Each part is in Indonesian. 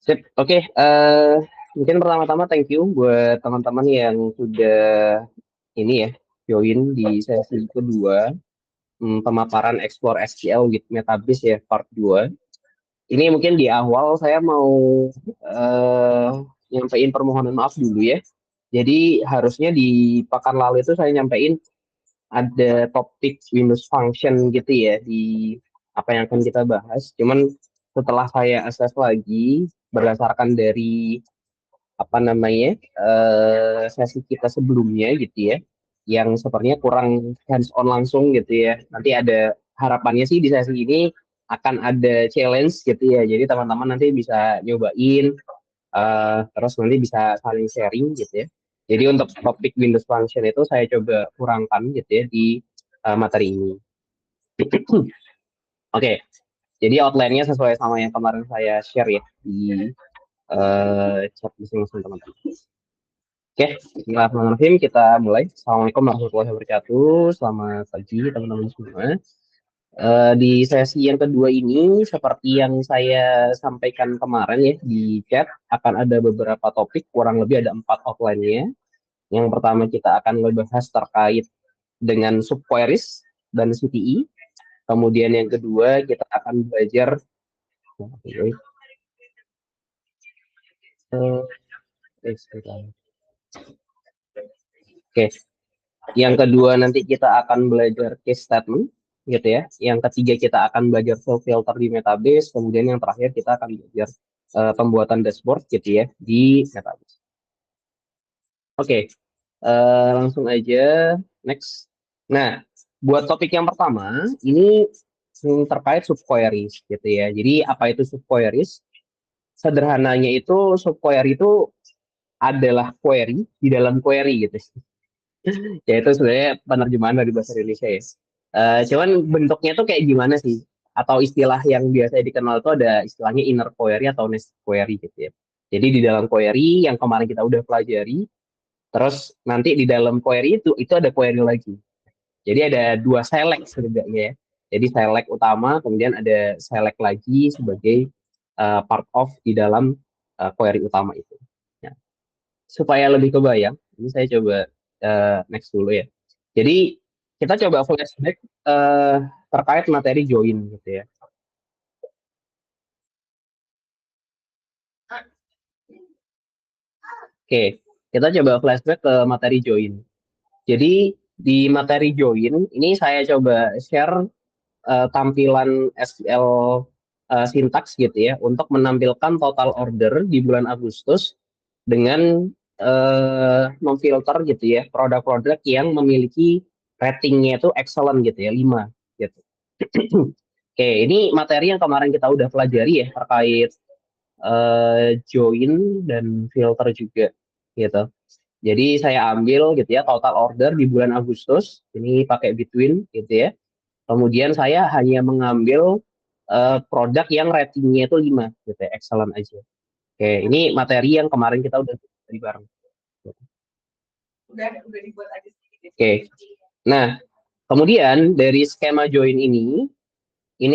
Sip, oke. Mungkin pertama-tama thank you buat teman-teman yang sudah ini ya join di sesi kedua pemaparan Explore SQL with Metabase ya part 2. Ini mungkin di awal saya mau eh, nyampein permohonan maaf dulu ya. Jadi harusnya di pekan lalu itu saya nyampein ada topik Windows Function gitu ya di apa yang akan kita bahas. Cuman setelah saya assess lagi berdasarkan dari apa namanya sesi kita sebelumnya gitu ya, yang sepertinya kurang hands on langsung gitu ya. Nanti ada harapannya sih di sesi ini akan ada challenge gitu ya. Jadi teman-teman nanti bisa nyobain terus nanti bisa saling sharing gitu ya. Jadi untuk topik Windows Function itu saya coba kurangkan gitu ya di materi ini. Oke, jadi outline-nya sesuai sama yang kemarin saya share ya di chat masing-masing teman-teman. Oke, bismillahirrahmanirrahim. Kita mulai. Assalamualaikum warahmatullahi wabarakatuh. Selamat pagi teman-teman semua. Di sesi yang kedua ini, seperti yang saya sampaikan kemarin ya di chat, akan ada beberapa topik, kurang lebih ada 4 outline-nya. Yang pertama kita akan membahas terkait dengan subqueries dan CTE. Kemudian yang kedua kita akan belajar Oke, yang kedua nanti kita akan belajar case statement gitu ya. Yang ketiga kita akan belajar filter di Metabase. Kemudian yang terakhir kita akan belajar pembuatan dashboard gitu ya di Metabase. Oke, langsung aja next. Nah, buat topik yang pertama ini terkait subqueries gitu ya. Jadi apa itu subqueries? Sederhananya itu subquery itu adalah query di dalam query gitu. Ya itu sebenarnya penerjemahan dari bahasa Indonesia ya. Cuman bentuknya tuh kayak gimana sih? Atau istilah yang biasanya dikenal itu ada istilahnya inner query atau nested query gitu ya. Jadi di dalam query yang kemarin kita udah pelajari, terus nanti di dalam query itu ada query lagi. Jadi ada dua select sebenarnya ya. Jadi select utama, kemudian ada select lagi sebagai part of di dalam query utama itu. Nah, supaya lebih kebayang, ini saya coba next dulu ya. Jadi kita coba flashback terkait materi join gitu ya. Oke, kita coba flashback ke materi join. Jadi di materi join ini saya coba share tampilan SQL syntax gitu ya untuk menampilkan total order di bulan Agustus dengan memfilter gitu ya produk-produk yang memiliki ratingnya itu excellent gitu ya 5 gitu. Oke, ini materi yang kemarin kita udah pelajari ya terkait join dan filter juga gitu. Jadi saya ambil gitu ya total order di bulan Agustus ini pakai Between gitu ya. Kemudian saya hanya mengambil produk yang ratingnya itu 5 gitu ya, excellent aja. Oke, ini materi yang kemarin kita udah pelajari bareng. Udah dibuat aja sedikit. Oke. Nah, kemudian dari skema join ini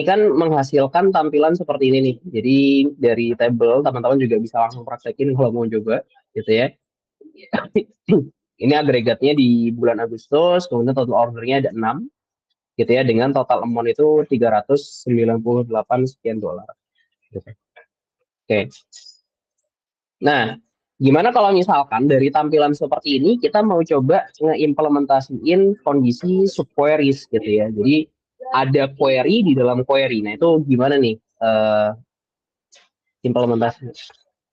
kan menghasilkan tampilan seperti ini nih. Jadi dari table teman-teman juga bisa langsung praktekin kalau mau coba gitu ya. Ini agregatnya di bulan Agustus, kemudian total ordernya ada 6 gitu ya dengan total amount itu 398 sekian dolar. Gitu. Oke. Nah, gimana kalau misalkan dari tampilan seperti ini kita mau coba ngeimplementasiin kondisi subqueries gitu ya. Jadi ada query di dalam query. Nah, itu gimana nih implementasinya?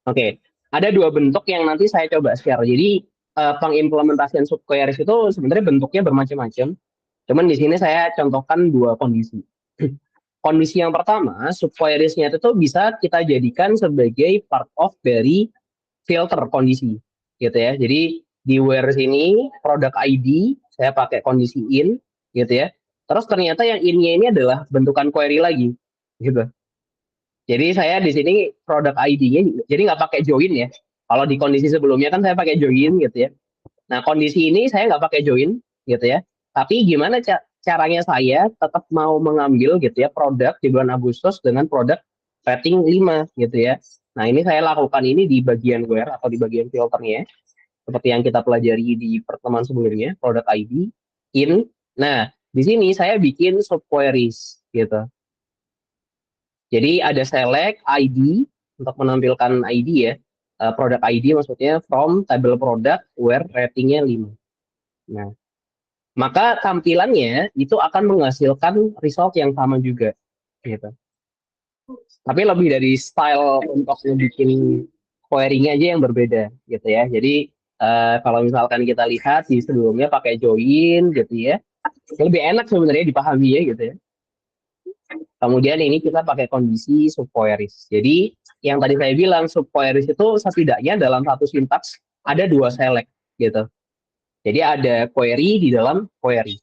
Oke, ada dua bentuk yang nanti saya coba share. Jadi pengimplementasian subqueries itu sebenarnya bentuknya bermacam-macam. Cuman di sini saya contohkan dua kondisi. Kondisi yang pertama, subqueriesnya itu bisa kita jadikan sebagai part of dari filter kondisi gitu ya. Jadi di where sini produk ID saya pakai kondisi in gitu ya. Terus ternyata yang innya ini adalah bentukan query lagi gitu. Jadi saya di sini produk ID-nya jadi nggak pakai join ya. Kalau di kondisi sebelumnya kan saya pakai join gitu ya. Nah kondisi ini saya nggak pakai join gitu ya. Tapi gimana caranya saya tetap mau mengambil gitu ya produk di bulan Agustus dengan produk rating 5 gitu ya. Nah, ini saya lakukan ini di bagian where atau di bagian filternya, seperti yang kita pelajari di pertemuan sebelumnya, product ID, in. Nah, di sini saya bikin subqueries gitu. Jadi ada select ID untuk menampilkan ID ya, product ID maksudnya from table product where ratingnya 5. Nah, maka tampilannya itu akan menghasilkan result yang sama juga gitu. Tapi lebih dari style untuk bikin query-nya aja yang berbeda gitu ya. Jadi kalau misalkan kita lihat di sebelumnya pakai join gitu ya, lebih enak sebenarnya dipahami ya gitu ya. Kemudian ini kita pakai kondisi subqueries. Jadi yang tadi saya bilang subqueries itu setidaknya dalam satu sintaks ada 2 select gitu. Jadi ada query di dalam query.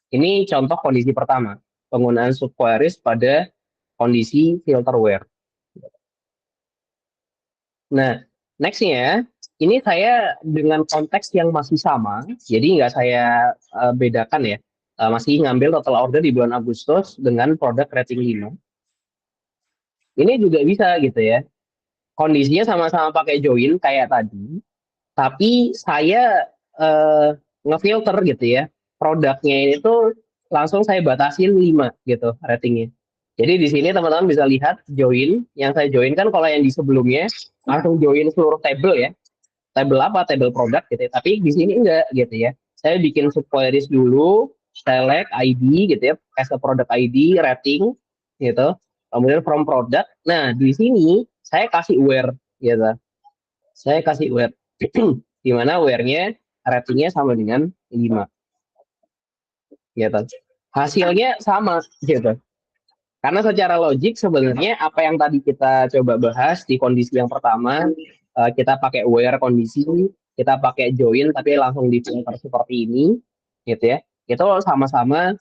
Ini contoh kondisi pertama, penggunaan subqueries pada kondisi filter where. Nah, nextnya ini saya dengan konteks yang masih sama, jadi nggak saya bedakan ya, masih ngambil total order di bulan Agustus dengan produk rating 5. Ini juga bisa gitu ya, kondisinya sama-sama pakai join kayak tadi, tapi saya ngefilter gitu ya, produknya ini tuh langsung saya batasin 5 gitu ratingnya. Jadi di sini teman-teman bisa lihat join, yang saya join kan kalau yang di sebelumnya langsung join seluruh table ya. Table apa? Table produk gitu ya. Tapi di sini enggak gitu ya. Saya bikin subqueries dulu, select ID gitu ya, as a product ID, rating gitu. Kemudian from product. Nah, di sini saya kasih where gitu. Saya kasih where. Di mana where-nya ratingnya sama dengan 5 gitu. Hasilnya sama gitu. Karena secara logik sebenarnya apa yang tadi kita coba bahas di kondisi yang pertama, kita pakai where kondisi, kita pakai join tapi langsung di filter seperti ini, gitu ya. Itu sama-sama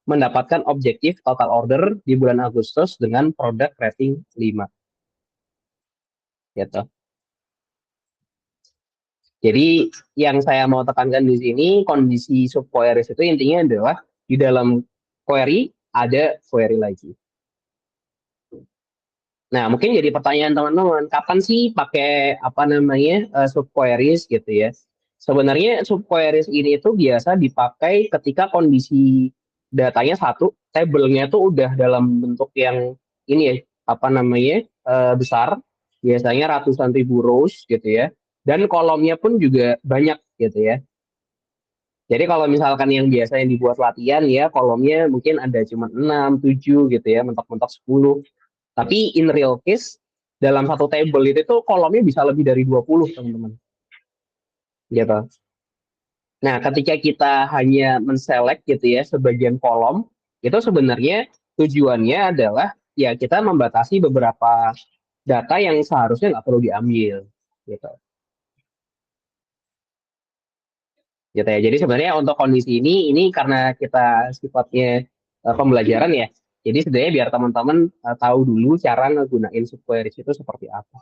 mendapatkan objektif total order di bulan Agustus dengan produk rating 5. Gitu. Jadi yang saya mau tekankan di sini kondisi subqueries itu intinya adalah di dalam query ada query lagi. Nah, mungkin jadi pertanyaan teman-teman, kapan sih pakai apa namanya subqueries gitu ya? Sebenarnya subqueries ini itu biasa dipakai ketika kondisi datanya satu, tabelnya tuh udah dalam bentuk yang ini ya, apa namanya besar, biasanya ratusan ribu rows gitu ya, dan kolomnya pun juga banyak gitu ya. Jadi kalau misalkan yang biasa yang dibuat latihan ya, kolomnya mungkin ada cuma 6, 7 gitu ya, mentok-mentok 10. Tapi in real case, dalam satu table itu tuh kolomnya bisa lebih dari 20, teman-teman. Gitu. Nah, ketika kita hanya menselect gitu ya, sebagian kolom, itu sebenarnya tujuannya adalah ya kita membatasi beberapa data yang seharusnya nggak perlu diambil. Gitu. Gitu ya. Jadi sebenarnya untuk kondisi ini karena kita sifatnya pembelajaran ya, jadi sebenarnya biar teman-teman tahu dulu cara ngegunain subqueries itu seperti apa.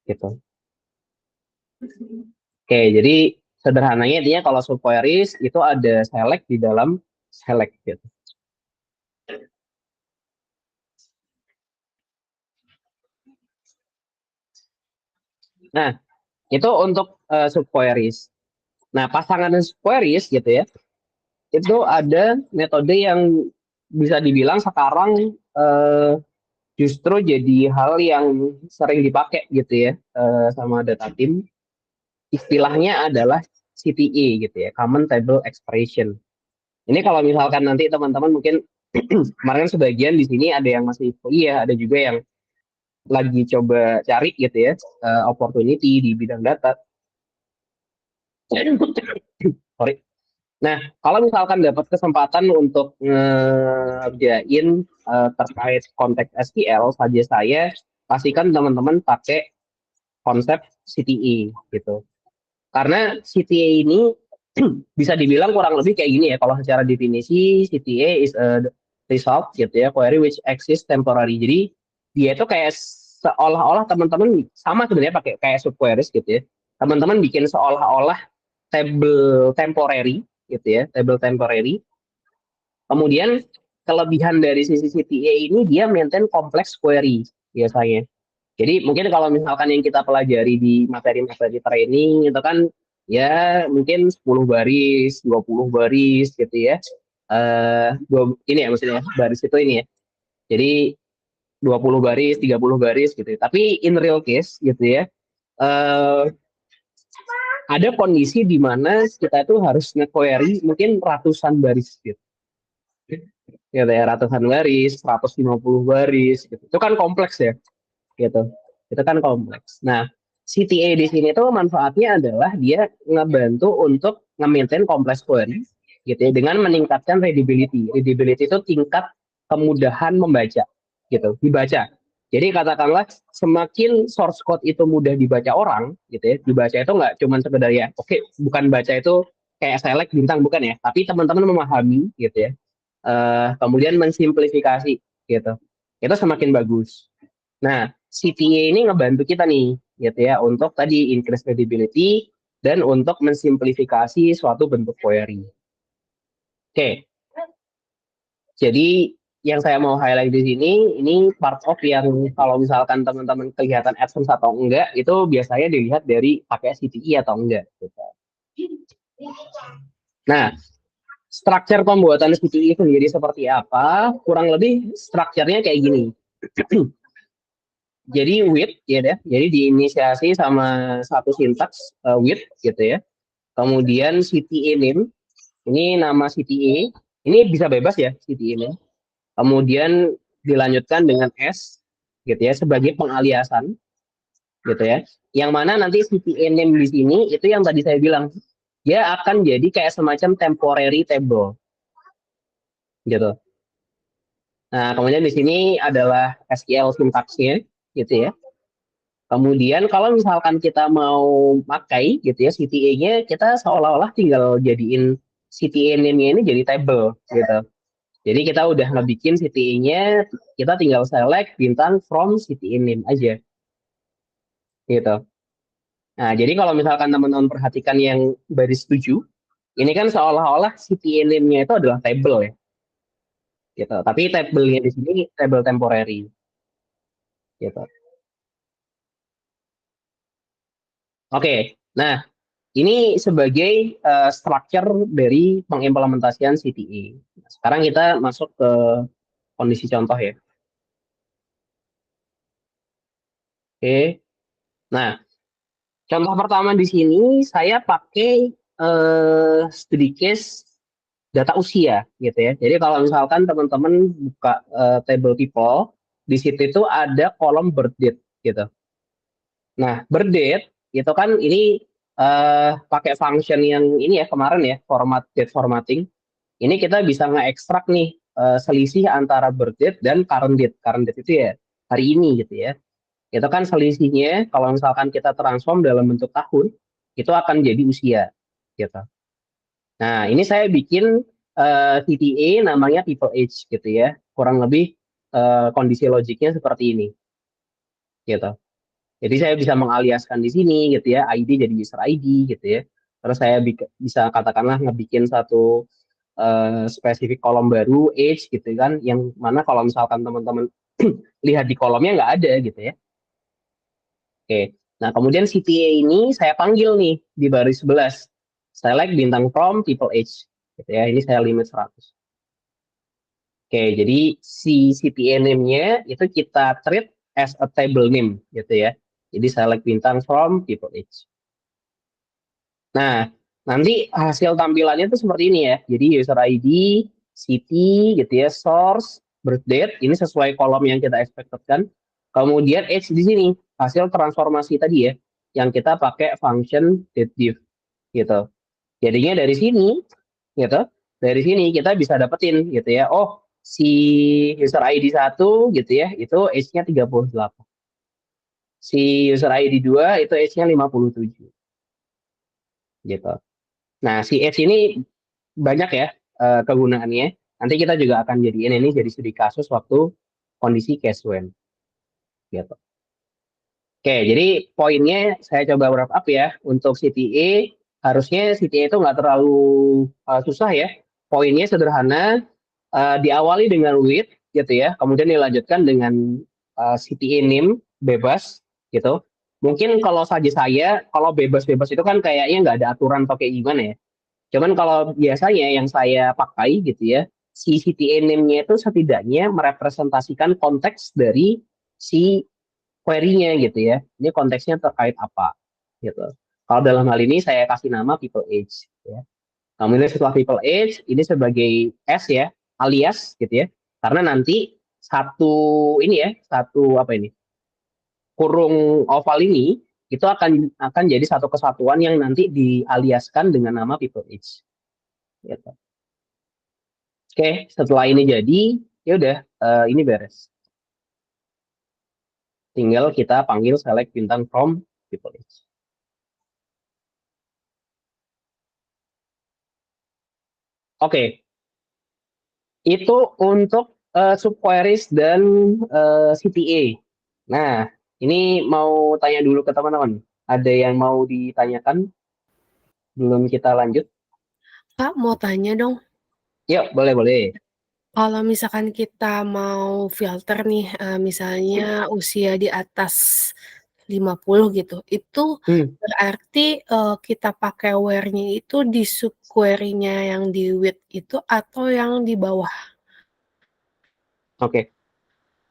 Gitu. Oke, jadi sederhananya intinya kalau subqueries itu ada select di dalam select gitu. Nah, itu untuk subqueries. Nah, pasangan subqueries gitu ya, itu ada metode yang bisa dibilang sekarang justru jadi hal yang sering dipakai gitu ya sama data team. Istilahnya adalah CTA gitu ya, Common Table Expression. Ini kalau misalkan nanti teman-teman mungkin kemarin sebagian di sini ada yang masih kuliah, ada juga yang lagi coba cari gitu ya opportunity di bidang data. Sorry. Nah, kalau misalkan dapat kesempatan untuk ngerjain terkait konteks SQL, saja saya pastikan teman-teman pakai konsep CTA gitu. Karena CTA ini bisa dibilang kurang lebih kayak gini ya. Kalau secara definisi, CTA is a result gitu ya, query which exists temporary. Jadi dia itu kayak seolah-olah teman-teman sama sebenarnya pakai kayak subqueries gitu ya. Teman-teman bikin seolah-olah table temporary gitu ya, table temporary. Kemudian kelebihan dari sisi CTA ini dia maintain complex query biasanya. Jadi mungkin kalau misalkan yang kita pelajari di materi-materi training itu kan ya mungkin 10 baris, 20 baris gitu ya. Ini ya maksudnya baris itu ini ya. Jadi 20 baris, 30 baris gitu ya. Tapi in real case gitu ya. eh ada kondisi di mana kita itu harus nge-query mungkin ratusan baris gitu. Ya, ratusan baris, 150 baris gitu. Itu kan kompleks ya, gitu. Itu kan kompleks. Nah, CTA di sini tuh manfaatnya adalah dia ngebantu untuk nge-maintain complex query gitu ya dengan meningkatkan readability. Readability itu tingkat kemudahan membaca gitu, dibaca. Jadi katakanlah semakin source code itu mudah dibaca orang gitu ya, dibaca itu nggak cuma sekedar ya, oke, bukan baca itu kayak select bintang bukan ya, tapi teman-teman memahami gitu ya. Kemudian mensimplifikasi gitu. Itu semakin bagus. Nah, CTA ini ngebantu kita nih, gitu ya, untuk tadi increase credibility dan untuk mensimplifikasi suatu bentuk query. Oke, jadi yang saya mau highlight di sini, ini part of yang kalau misalkan teman-teman kelihatan advance atau enggak, itu biasanya dilihat dari pakai CTE atau enggak. Gitu. Nah, struktur pembuatan CTE sendiri seperti apa? Kurang lebih strukturnya kayak gini. Jadi with ya deh, jadi diinisiasi sama satu sintaks with gitu ya. Kemudian CTA name, ini nama CTA, ini bisa bebas ya CTA name. Kemudian dilanjutkan dengan S gitu ya sebagai pengaliasan gitu ya. Yang mana nanti CTA name di sini itu yang tadi saya bilang dia akan jadi kayak semacam temporary table gitu. Nah, kemudian di sini adalah SQL sintaksnya gitu ya. Kemudian kalau misalkan kita mau pakai gitu ya CTA-nya, kita seolah-olah tinggal jadiin CTA name-nya ini jadi table gitu. Jadi kita udah ngebikin CTA-nya, kita tinggal select bintang from CTA name aja gitu. Nah, jadi kalau misalkan teman-teman perhatikan yang baris 7, ini kan seolah-olah CTA name-nya itu adalah table ya gitu. Tapi table-nya di sini table temporary gitu. Oke. Nah, ini sebagai structure dari pengimplementasian CTA. Sekarang kita masuk ke kondisi contoh ya. Oke. Nah, contoh pertama di sini saya pakai studi case data usia gitu ya. Jadi kalau misalkan teman-teman buka table people, di situ itu ada kolom birth date gitu. Nah, birth date itu kan ini pakai function yang ini ya kemarin ya, format date formatting. Ini kita bisa nge-extract nih selisih antara birth date dan current date. Current date itu ya hari ini gitu ya. Itu kan selisihnya kalau misalkan kita transform dalam bentuk tahun, itu akan jadi usia gitu. Nah, ini saya bikin TTA namanya people age gitu ya. Kurang lebih kondisi logiknya seperti ini gitu. Jadi saya bisa mengaliaskan di sini gitu ya, ID jadi user ID gitu ya. Terus saya bisa katakanlah ngebikin satu spesifik kolom baru age gitu kan, yang mana kalau misalkan teman-teman lihat di kolomnya nggak ada gitu ya. Oke, nah kemudian CTA ini saya panggil nih di baris 11. Select bintang from people age gitu ya, ini saya limit 100. Oke, jadi si CTA name-nya itu kita treat as a table name gitu ya. Jadi select bintang from people age. Nah, nanti hasil tampilannya itu seperti ini ya. Jadi user ID, city gitu ya, source, birth date, ini sesuai kolom yang kita expectedkan. Kemudian age di sini, hasil transformasi tadi ya, yang kita pakai function getDiff gitu. Jadinya dari sini gitu, dari sini kita bisa dapetin gitu ya. Oh, si user ID 1 gitu ya, itu age-nya 38. Si user ID 2 itu age-nya 57 gitu. Nah, si Edge ini banyak ya kegunaannya. Nanti kita juga akan jadiin ini jadi studi kasus waktu kondisi case when gitu. Oke, jadi poinnya saya coba wrap up ya. Untuk CTA, harusnya CTA itu nggak terlalu susah ya. Poinnya sederhana, diawali dengan with gitu ya, kemudian dilanjutkan dengan CTA name bebas gitu. Mungkin kalau saja saya, kalau bebas-bebas itu kan kayaknya nggak ada aturan atau kayak gimana ya. Cuman kalau biasanya yang saya pakai gitu ya, si CTA name-nya itu setidaknya merepresentasikan konteks dari si query-nya gitu ya. Ini konteksnya terkait apa gitu. Kalau dalam hal ini saya kasih nama people age ya. Kemudian setelah people age ini sebagai S ya, alias gitu ya. Karena nanti satu ini ya, satu apa ini? Kurung oval ini itu akan jadi satu kesatuan yang nanti dialiaskan dengan nama people age. Gitu. Oke, setelah ini jadi, ya udah ini beres. Tinggal kita panggil select bintang from people age. Oke, itu untuk subqueries dan CTA. Nah, ini mau tanya dulu ke teman-teman. Ada yang mau ditanyakan belum kita lanjut? Kak, mau tanya dong, Yuk, boleh, boleh. kalau misalkan kita mau filter nih, misalnya usia di atas 50 gitu, itu Hmm, berarti kita pakai where-nya itu di subquery-nya yang di with itu atau yang di bawah? oke.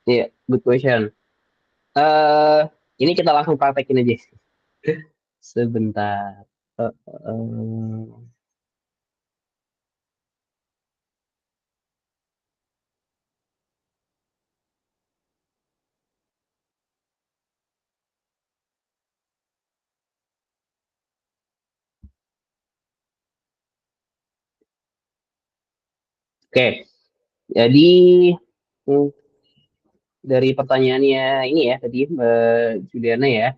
Iya, good question. eh ini kita langsung praktekin aja. Sebentar. Oke, jadi hmm, dari pertanyaannya ini ya tadi Mbak Juliana ya.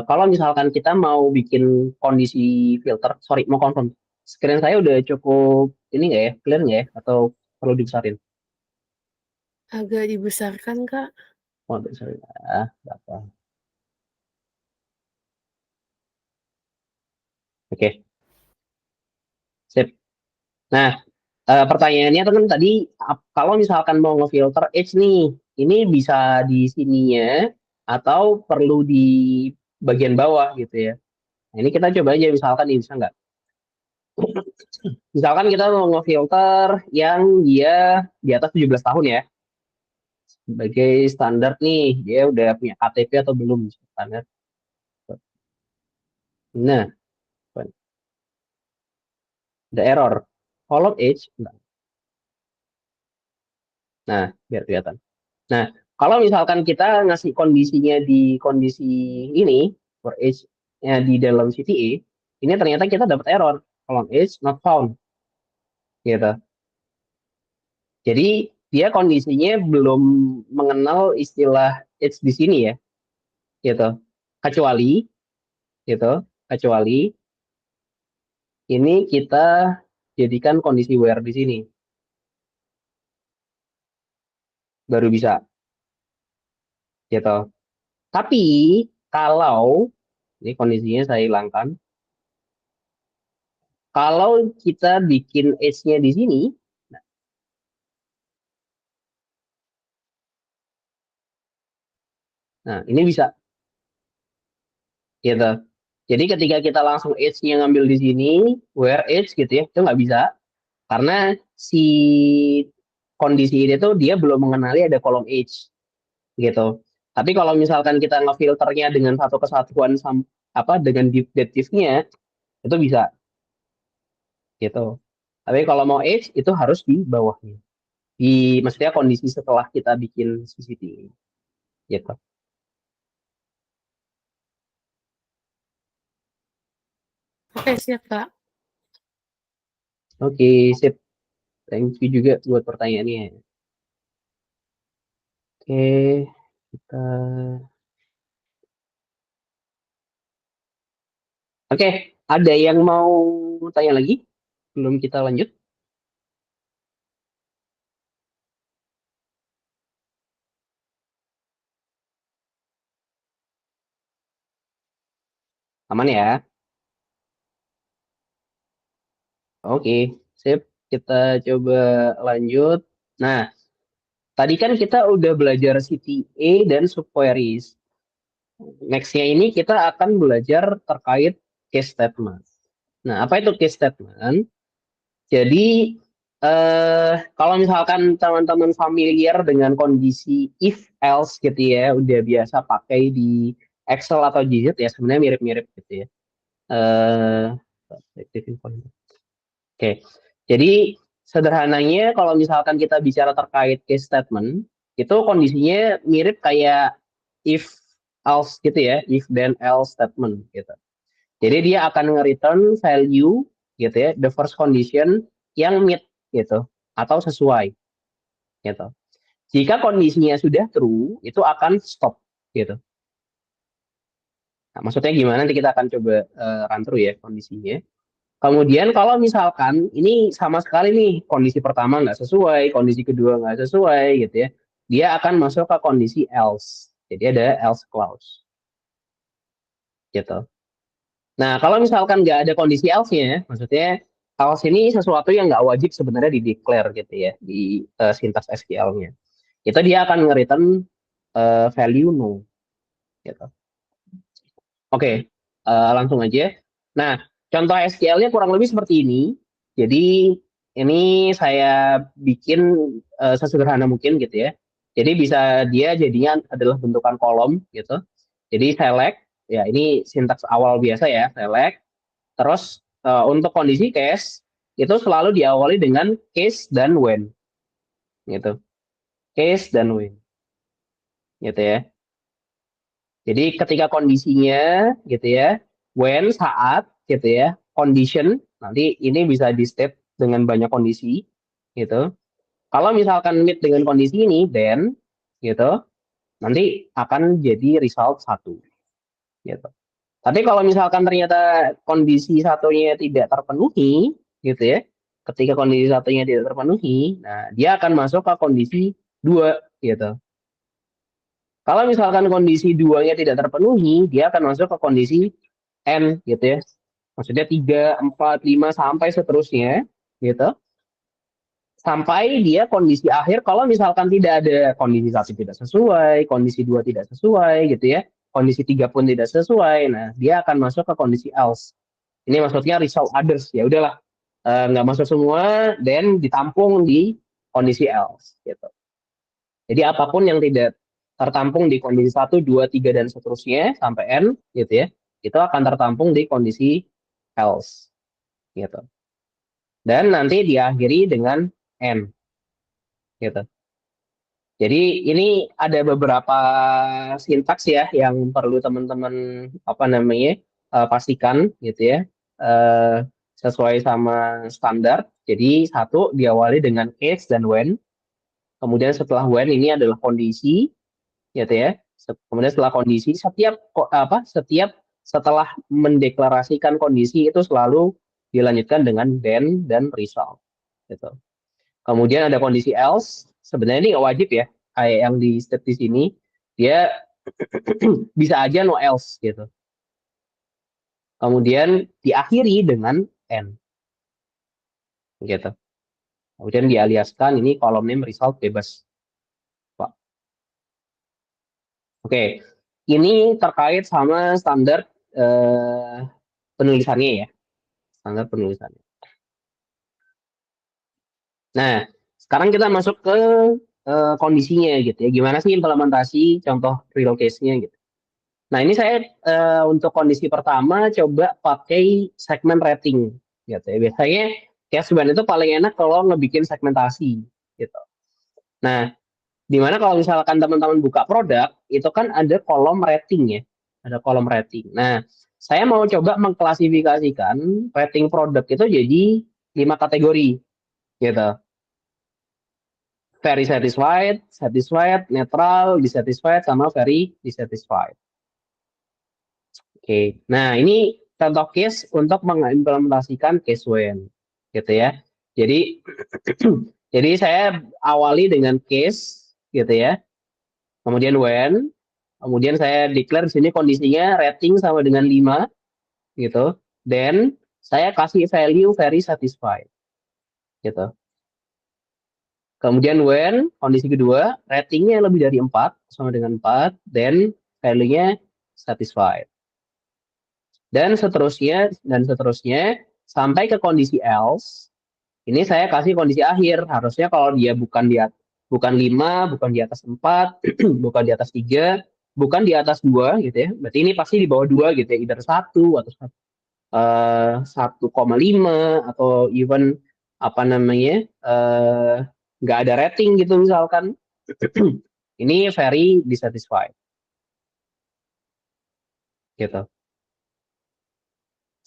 Kalau misalkan kita mau bikin kondisi filter, sorry mau confirm, screen saya udah cukup ini nggak ya, clear nggak ya, atau perlu dibesarin? Agak dibesarkan, Kak. Oh, dibesarin. Ah, nggak apa. Oke, sip. Nah, pertanyaannya tuh kan tadi, kalau misalkan mau ngefilter age nih, ini bisa di sininya atau perlu di bagian bawah gitu ya. Nah, ini kita coba aja misalkan nih, bisa nggak? Misalkan kita mau ngefilter yang dia di atas 17 tahun ya. Sebagai standar nih, dia udah punya KTP atau belum standar. Nah, ada error. Column age. Nah, biar kelihatan. Nah, kalau misalkan kita ngasih kondisinya di kondisi ini, for age-nya di dalam CTA, ini ternyata kita dapat error. Column age not found. Gitu. Jadi, dia kondisinya belum mengenal istilah age di sini ya. Gitu. Kecuali, gitu. Kecuali ini kita jadikan kondisi where di sini. Baru bisa. Gitu. Tapi, kalau, ini kondisinya saya hilangkan. Kalau kita bikin age-nya di sini, nah ini bisa gitu. Jadi ketika kita langsung age-nya ngambil di sini, where age gitu ya, itu nggak bisa karena si kondisi ini tuh dia belum mengenali ada kolom age gitu. Tapi kalau misalkan kita ngefilternya dengan satu kesatuan apa dengan dative-nya itu bisa gitu. Tapi kalau mau age itu harus di bawahnya. Di maksudnya kondisi setelah kita bikin CCTV gitu. Oke, siap, Kak. Oke, sip. Thank you juga buat pertanyaannya. Oke, kita. Oke, ada yang mau tanya lagi? Belum kita lanjut? Aman ya? Oke, sip. kita coba lanjut. Nah, tadi kan kita udah belajar CTA dan subqueries. Next-nya ini kita akan belajar terkait case statement. Nah, apa itu case statement? Jadi, kalau misalkan teman-teman familiar dengan kondisi if else gitu ya, udah biasa pakai di Excel atau Digit ya, sebenarnya mirip-mirip gitu ya. Oke, jadi sederhananya kalau misalkan kita bicara terkait case statement, itu kondisinya mirip kayak if else gitu ya, if then else statement gitu. Jadi dia akan nge-return value gitu ya, the first condition yang meet gitu atau sesuai gitu. Jika kondisinya sudah true, itu akan stop gitu. Nah, maksudnya gimana? Nanti kita akan coba run through ya kondisinya. Kemudian kalau misalkan ini sama sekali nih kondisi pertama nggak sesuai, kondisi kedua nggak sesuai gitu ya, dia akan masuk ke kondisi else. Jadi ada else clause gitu. Nah, kalau misalkan nggak ada kondisi else-nya, maksudnya else ini sesuatu yang nggak wajib sebenarnya di-declare gitu ya di sintaks SQL-nya. Itu dia akan nge-return value no gitu. Oke, langsung aja. Nah, contoh SQL-nya kurang lebih seperti ini. Jadi ini saya bikin sesederhana mungkin gitu ya. Jadi bisa dia jadinya adalah bentukan kolom gitu. Jadi select, ya ini sintaks awal biasa ya, select. Terus untuk kondisi case itu selalu diawali dengan case dan when gitu. Case dan when gitu ya. Jadi ketika kondisinya gitu ya, when saat gitu ya, condition nanti ini bisa di state dengan banyak kondisi gitu. Kalau misalkan meet dengan kondisi ini, then gitu, nanti akan jadi result 1 gitu. Tapi kalau misalkan ternyata kondisi satunya tidak terpenuhi gitu ya, ketika kondisi satunya tidak terpenuhi, nah dia akan masuk ke kondisi 2 gitu. Kalau misalkan kondisi 2-nya tidak terpenuhi, dia akan masuk ke kondisi N gitu ya. Maksudnya 3, 4, 5 sampai seterusnya gitu. Sampai dia kondisi akhir kalau misalkan tidak ada kondisi 1 tidak sesuai, kondisi 2 tidak sesuai gitu ya. Kondisi 3 pun tidak sesuai. Nah, dia akan masuk ke kondisi else. Ini maksudnya result others. Ya udahlah, nggak masuk semua, then ditampung di kondisi else gitu. Jadi apapun yang tidak tertampung di kondisi 1, 2, 3 dan seterusnya sampai N gitu ya, itu akan tertampung di kondisi else gitu. Dan nanti diakhiri dengan N gitu. Jadi ini ada beberapa sintaks ya yang perlu teman-teman apa namanya pastikan gitu ya sesuai sama standar. Jadi satu diawali dengan case dan when. Kemudian setelah when ini adalah kondisi gitu ya. Kemudian setelah kondisi setiap setelah mendeklarasikan kondisi itu selalu dilanjutkan dengan then dan result gitu. Kemudian ada kondisi else, sebenarnya ini nggak wajib ya, kayak yang di step di sini, dia bisa aja no else gitu. Kemudian diakhiri dengan n gitu. Kemudian dialiaskan ini kolom name result bebas. Pak. Oke, ini terkait sama standar penulisannya ya, standar penulisannya. Nah, sekarang kita masuk ke kondisinya gitu ya. Gimana sih implementasi contoh real case-nya gitu. Nah, ini saya untuk kondisi pertama coba pakai segmen rating gitu ya. Biasanya case-ban itu paling enak kalau ngebikin segmentasi gitu. Nah, dimana kalau misalkan teman-teman buka produk, itu kan ada kolom rating ya. Ada kolom rating. Nah, saya mau coba mengklasifikasikan rating produk itu jadi 5 kategori gitu. Very satisfied, satisfied, netral, dissatisfied, sama very dissatisfied. Oke, nah ini contoh case untuk mengimplementasikan case when, gitu ya. Jadi, jadi saya awali dengan case, gitu ya. Kemudian when, kemudian saya declare di sini kondisinya rating sama dengan 5, gitu. Then saya kasih value very satisfied. gitu. Kemudian when kondisi kedua ratingnya lebih dari 4 sama dengan 4, then value-nya satisfied. Dan seterusnya sampai ke kondisi else. Ini saya kasih kondisi akhir. Harusnya kalau dia bukan 5, bukan di atas 4, bukan di atas 3, bukan di atas 2 gitu ya. Berarti ini pasti di bawah 2 gitu ya, either 1 atau 1,5 atau even apa namanya? Nggak ada rating gitu misalkan. Ini very dissatisfied gitu.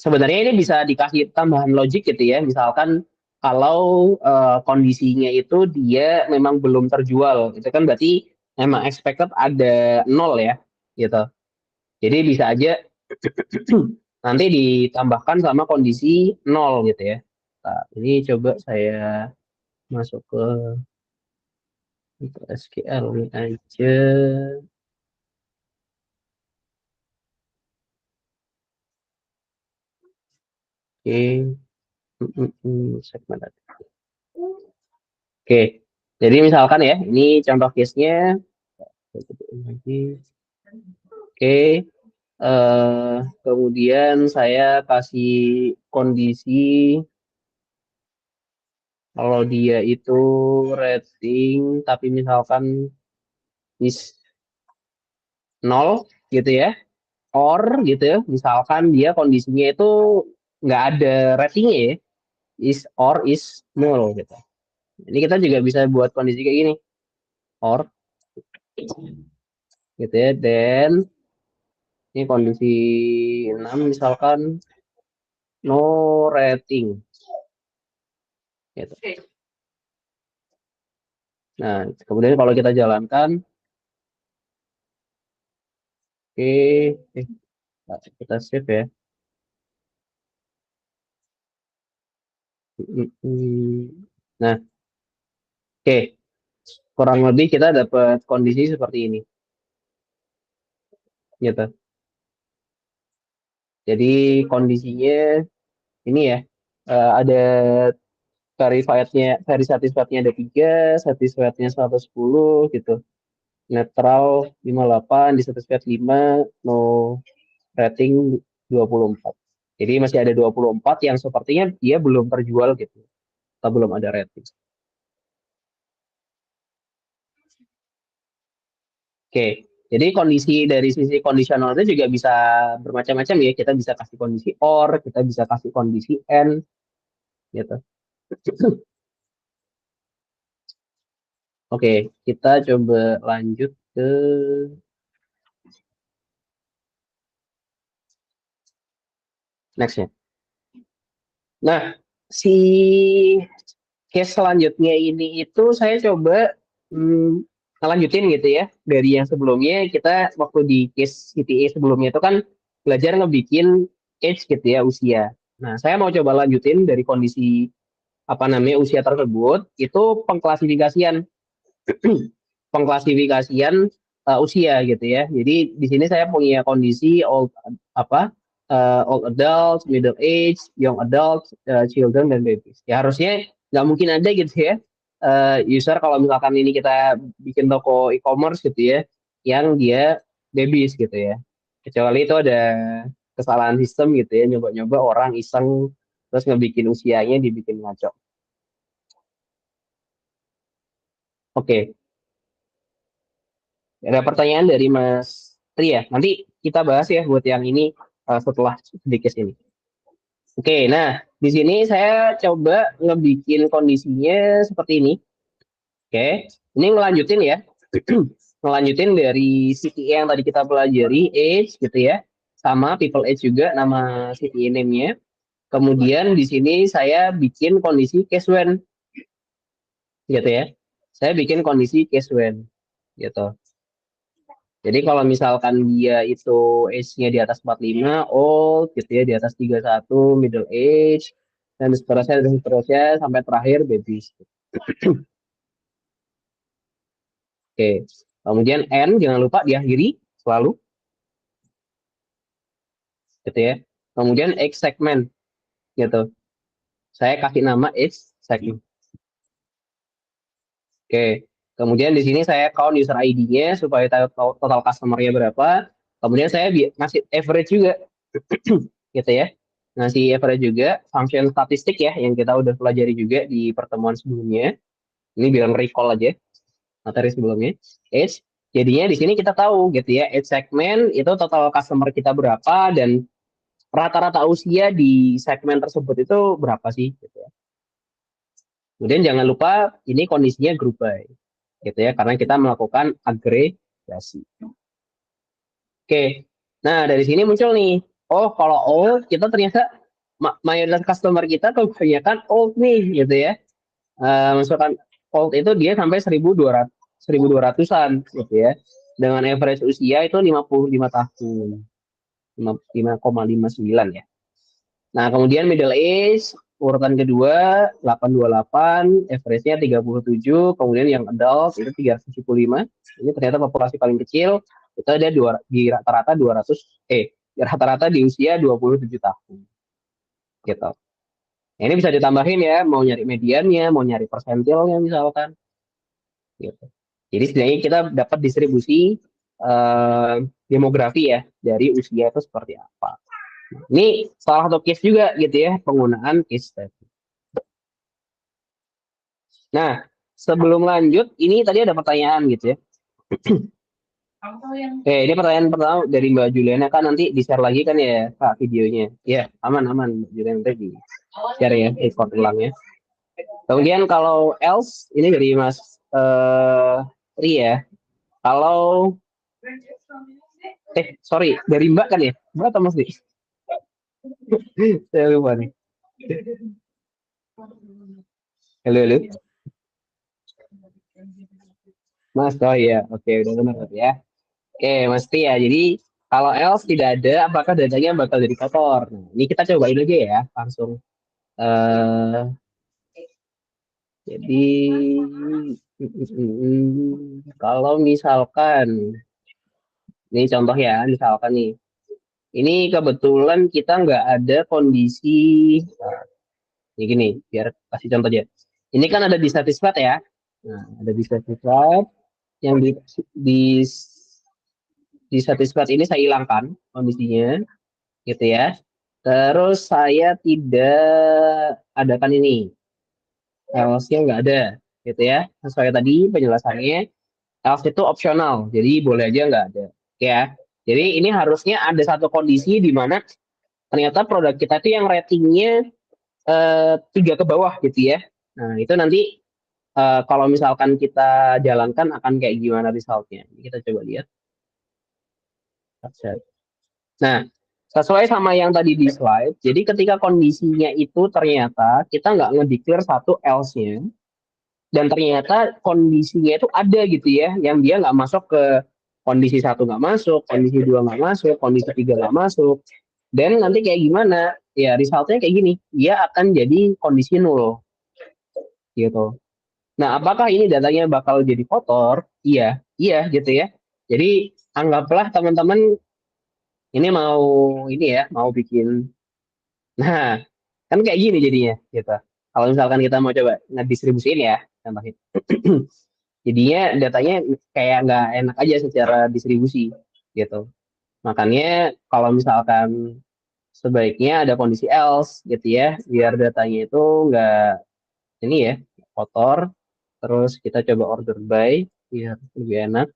Sebenarnya ini bisa dikasih tambahan logik gitu ya. Misalkan kalau kondisinya itu dia memang belum terjual, itu kan berarti memang expected ada 0 ya, gitu. Jadi bisa aja nanti ditambahkan sama kondisi 0 gitu ya. Nah, ini coba saya masuk ke SQL ini aja. Oke. Segmen data. Oke. Jadi misalkan ya, ini contoh case-nya. Oke. Kemudian saya kasih kondisi kalau dia itu rating tapi misalkan is 0 gitu ya, or gitu ya, misalkan dia kondisinya itu nggak ada ratingnya ya, is or is 0 gitu. Ini kita juga bisa buat kondisi kayak gini, or gitu ya, then ini kondisi 6 misalkan no rating gitu. Nah, kemudian kalau kita jalankan, oke, kita save ya. Nah, oke, kurang lebih kita dapat kondisi seperti ini, gitu. Jadi kondisinya ini ya, ada very satisfied-nya ada 3, satisfied-nya 110 gitu. Netral 58, dissatisfied 5, no rating 24. Jadi masih ada 24 yang sepertinya dia belum terjual gitu, atau belum ada rating. Oke, jadi kondisi dari sisi kondisional itu juga bisa bermacam-macam ya. Kita bisa kasih kondisi or, kita bisa kasih kondisi and, gitu. Oke, kita coba lanjut ke next ya. Nah, si case selanjutnya ini itu saya coba ngelanjutin gitu ya. Dari yang sebelumnya kita waktu di case CTA sebelumnya itu kan belajar ngebikin age gitu ya, usia. Nah, saya mau coba lanjutin dari kondisi apa namanya usia tersebut itu pengklasifikasian pengklasifikasian usia gitu ya. Jadi di sini saya punya kondisi apa old adults, middle age, young adults, children dan babies. Ya harusnya nggak mungkin ada gitu ya user kalau misalkan ini kita bikin toko e-commerce gitu ya yang dia babies gitu ya. Kecuali itu ada kesalahan sistem gitu ya, nyoba-nyoba orang iseng terus ngebikin usianya dibikin ngaco. Oke, ada pertanyaan dari Mas Tri ya. Nanti kita bahas ya buat yang ini setelah sedikit ini. Oke, nah di sini saya coba ngebikin kondisinya seperti ini. Oke, ini ngelanjutin ya. Ngelanjutin dari CTA yang tadi kita pelajari, age gitu ya. Sama people age juga nama CTA name-nya. Kemudian di sini saya bikin kondisi case when gitu ya. Saya bikin kondisi case when gitu. Jadi kalau misalkan dia itu age-nya di atas 45, old gitu ya, di atas 31, middle age, dan seterusnya sampai terakhir babies. Oke. Kemudian N jangan lupa diakhiri selalu gitu ya. Kemudian X segment gitu. Saya kasih nama X segment. Oke. Kemudian di sini saya count user ID-nya supaya tahu total customer-nya berapa. Kemudian saya ngasih average juga. Gitu ya. Ngasih average juga, function statistik ya yang kita udah pelajari juga di pertemuan sebelumnya. Ini bilang recall aja materi sebelumnya. Age, jadinya di sini kita tahu gitu ya, age segment itu total customer kita berapa dan rata-rata usia di segmen tersebut itu berapa sih gitu ya. Kemudian jangan lupa ini kondisinya group by gitu ya, karena kita melakukan agregasi. Oke, nah dari sini muncul nih, oh kalau old kita ternyata mayoritas customer kita kebanyakan old nih gitu ya. Misalkan old itu dia sampai 1.200-an gitu ya, dengan average usia itu 55 tahun, 5,59 ya. Nah kemudian middle age urutan kedua 828, average-nya 37, kemudian yang adult itu 375. Ini ternyata populasi paling kecil, itu ada di rata-rata 200 rata-rata di usia 27 tahun. Gitu. Nah, ini bisa ditambahin ya, mau nyari mediannya, mau nyari persentilnya misalkan. Gitu. Jadi setidaknya kita dapat distribusi demografi ya dari usia itu seperti apa. Ini salah satu case juga gitu ya, penggunaan case study. Nah, sebelum lanjut, ini tadi ada pertanyaan gitu ya. Ini pertanyaan pertama dari Mbak Juliana, kan nanti di-share lagi kan ya Kak videonya. Ya, aman Mbak Juliana tadi. Share ya, record ulang ya. Kemudian kalau else, ini dari Mas Ri ya. Kalau sorry, dari Mbak kan ya? Mbak atau Mas Ri? Saya lupa nih. Halo. Mas, oh iya, oke udah benar ya. Oke, mesti ya. Jadi kalau else tidak ada, apakah datanya bakal jadi kotor? Nah, ini kita cobain aja ya, langsung. Jadi kalau misalkan, ini contoh ya, misalkan nih, ini kebetulan kita nggak ada kondisi, ini gini, biar kasih contoh aja. Ini kan ada dissatisfied ya. Nah, ada dissatisfied yang di dissatisfied ini saya hilangkan kondisinya, gitu ya. Terus saya tidak adakan ini, else-nya nggak ada, gitu ya. Sesuai tadi penjelasannya, else itu opsional, jadi boleh aja nggak ada, ya. Jadi ini harusnya ada satu kondisi di mana ternyata produk kita itu yang ratingnya 3 ke bawah gitu ya. Nah itu nanti kalau misalkan kita jalankan akan kayak gimana resultnya. Kita coba lihat. Nah, sesuai sama yang tadi di slide, jadi ketika kondisinya itu ternyata kita nggak ngedeclare satu else-nya, dan ternyata kondisinya itu ada gitu ya, yang dia nggak masuk ke kondisi satu nggak masuk, kondisi dua nggak masuk, kondisi tiga nggak masuk, dan nanti kayak gimana? Ya resultnya kayak gini, dia akan jadi kondisi nol, gitu. Nah, apakah ini datanya bakal jadi kotor? Iya, iya gitu ya. Jadi anggaplah teman-teman ini mau ini ya, mau bikin. Nah, kan kayak gini jadinya gitu. Kalau misalkan kita mau coba ngedistribusiin ya, contohnya. Jadinya datanya kayak nggak enak aja secara distribusi gitu. Makanya kalau misalkan sebaiknya ada kondisi else gitu ya, biar datanya itu nggak ini ya, kotor. Terus kita coba order by biar lebih enak.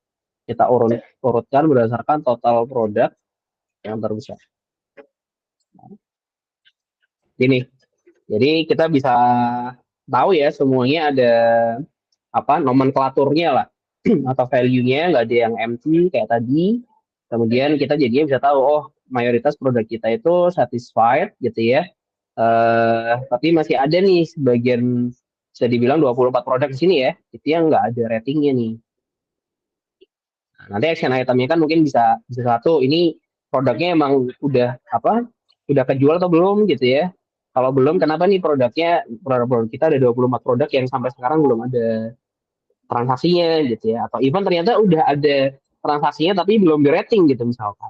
Kita urutkan berdasarkan total produk yang terbesar. Ini. Jadi kita bisa tahu ya semuanya ada apa nomenklaturnya lah atau value-nya nggak ada yang empty kayak tadi. Kemudian kita jadinya bisa tahu oh mayoritas produk kita itu satisfied gitu ya. Tapi masih ada nih sebagian bisa dibilang 24 produk di sini ya. Itu yang nggak ada ratingnya nih. Nah, nanti action itemnya kan mungkin bisa satu ini produknya emang udah apa udah kejual atau belum gitu ya. Kalau belum kenapa nih produk kita ada 24 produk yang sampai sekarang belum ada transaksinya gitu ya, atau even ternyata udah ada transaksinya tapi belum di rating gitu misalkan.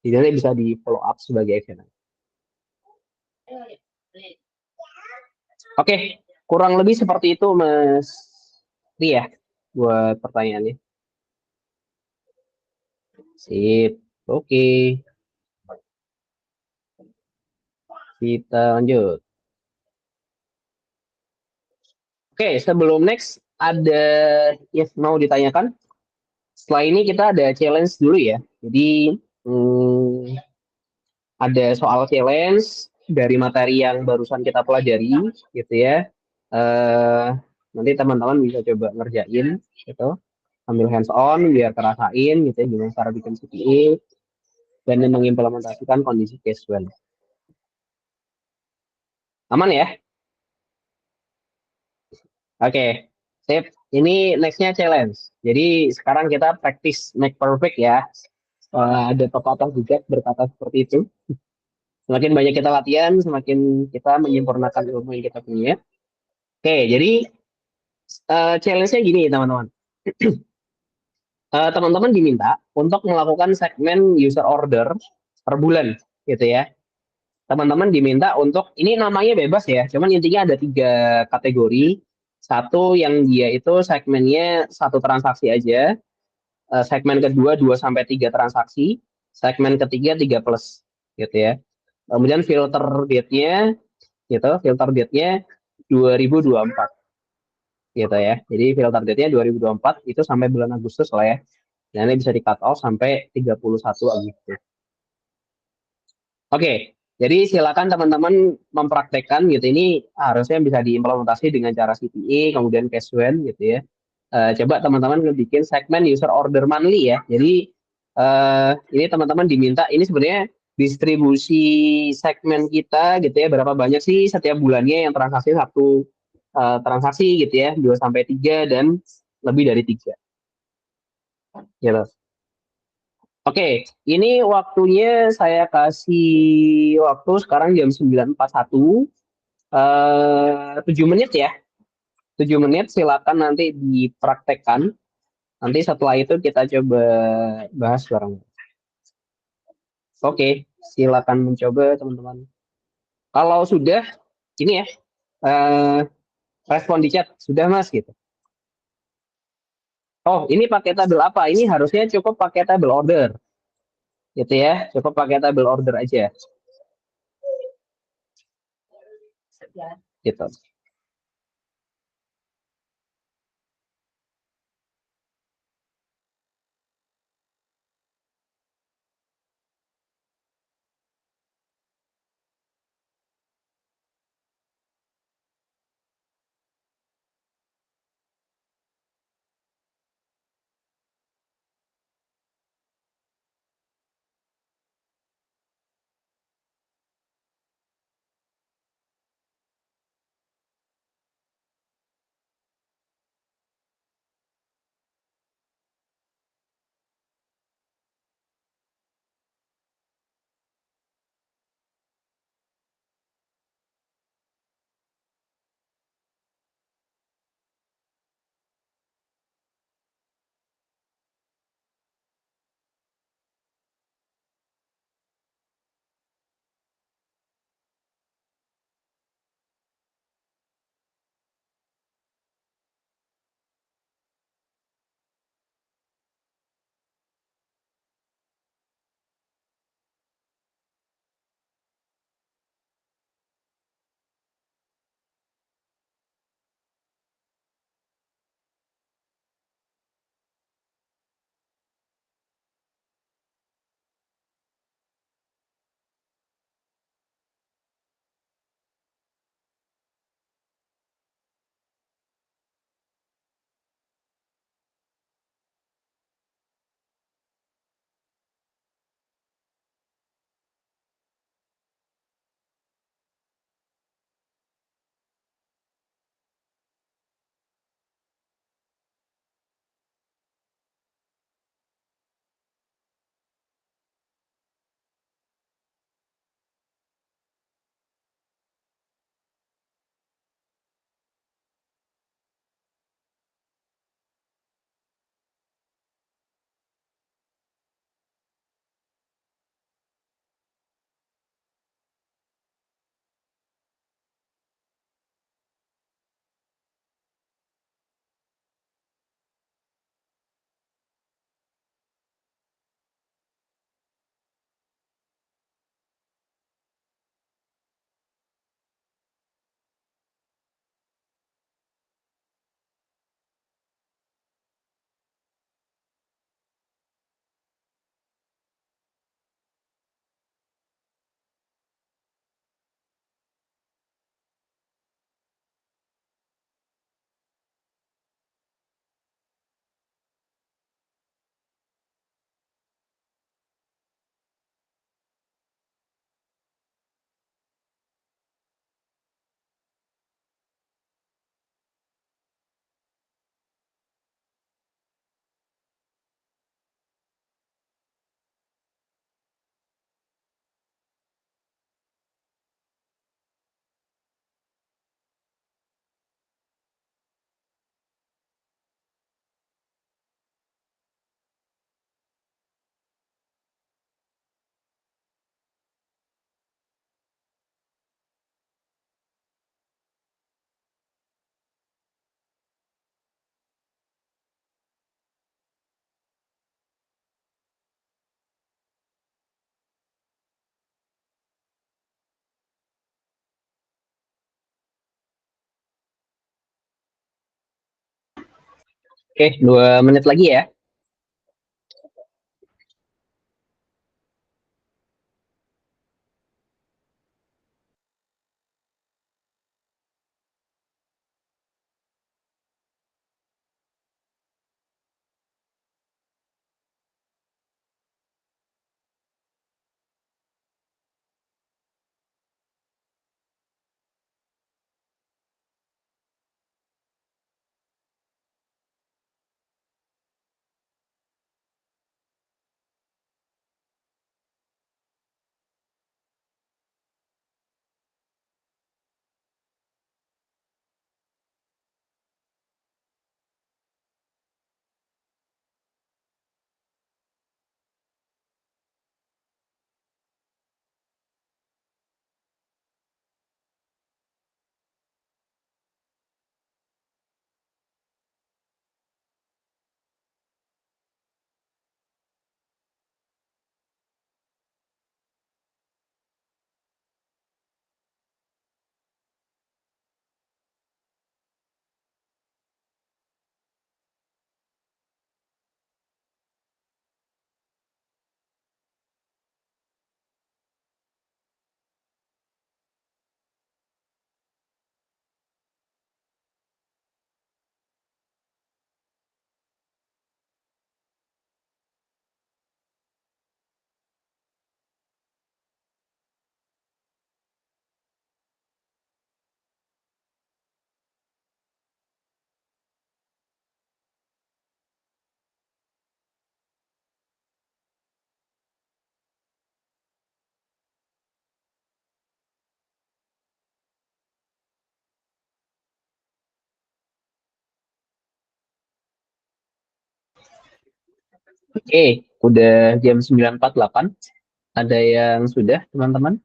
Jadi bisa di follow up sebagai action. Oke, kurang lebih seperti itu Mas Iya, buat pertanyaannya. Sip. Oke, kita lanjut. Oke, sebelum next ada yang mau ditanyakan. Setelah ini kita ada challenge dulu ya. Jadi ada soal challenge dari materi yang barusan kita pelajari, gitu ya. Eh, nanti teman-teman bisa coba ngerjain, gitu. Ambil hands on biar kerasain, gitu ya, gimana cara bikin CPA dan mengimplementasikan kondisi case well. Aman ya? Oke, sip. Ini nextnya challenge. Jadi sekarang kita practice make perfect ya. Ada pepatah juga berkata seperti itu. Semakin banyak kita latihan, semakin kita menyempurnakan ilmu yang kita punya. Oke, jadi challenge-nya gini teman-teman. Teman-teman diminta untuk melakukan segmen user order per bulan, gitu ya. Teman-teman diminta untuk, ini namanya bebas ya, cuman intinya ada 3 kategori. Satu yang dia itu segmennya 1 transaksi aja, segmen kedua 2 sampai 3 transaksi, segmen ketiga 3+, gitu ya. Kemudian filter date-nya 2024, gitu ya. Jadi filter date-nya 2024 itu sampai bulan Agustus lah ya. Dan ini bisa di cut off sampai 31 Agustus. Oke, jadi silakan teman-teman mempraktekkan gitu. Ini harusnya bisa diimplementasi dengan cara CPA, kemudian cash when gitu ya. Coba teman-teman ngebikin segmen user order monthly ya. Jadi ini teman-teman diminta, ini sebenarnya distribusi segmen kita gitu ya. Berapa banyak sih setiap bulannya yang transaksi satu transaksi gitu ya, 2 sampai 3 dan lebih dari 3 gitu. Oke, ini waktunya saya kasih waktu sekarang jam 9.41, 7 menit ya. 7 menit silakan nanti dipraktekkan. Nanti setelah itu kita coba bahas bareng. Oke, silakan mencoba teman-teman. Kalau sudah, ini ya, eh, respon di chat. Sudah Mas gitu. Oh, ini pakai tabel apa? Ini harusnya cukup pakai tabel order. Gitu ya, cukup pakai tabel order aja. Gitu. Oke, 2 menit lagi ya. Oke, udah jam 9.48. Ada yang sudah, teman-teman?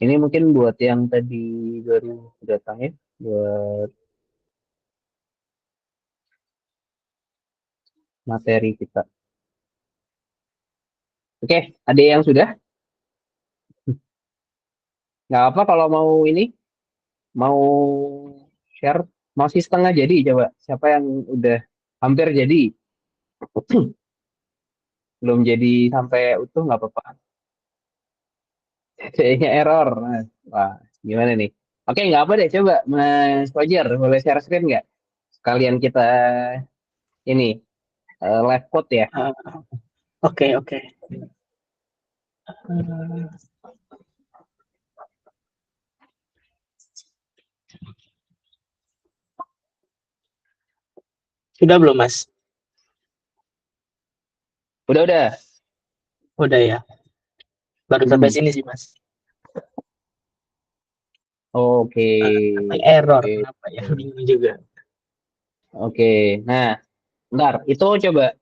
Ini mungkin buat yang tadi baru datang ya, buat materi kita. Oke, ada yang sudah? Nggak apa kalau mau ini, mau share, masih setengah jadi coba. Siapa yang udah hampir jadi? Belum jadi sampai utuh nggak apa-apa. Kayaknya error. Nah, wah, gimana nih? Oke, nggak apa deh. Coba Mas Fajar, boleh share screen nggak? Sekalian kita ini live code ya. Oke, oke. Sudah belum, Mas? Udah. Udah ya. Baru sampai sini sih, Mas. Oke. Error, Oke. kenapa ya? Bingung juga. Oke. Nah, bentar. Itu coba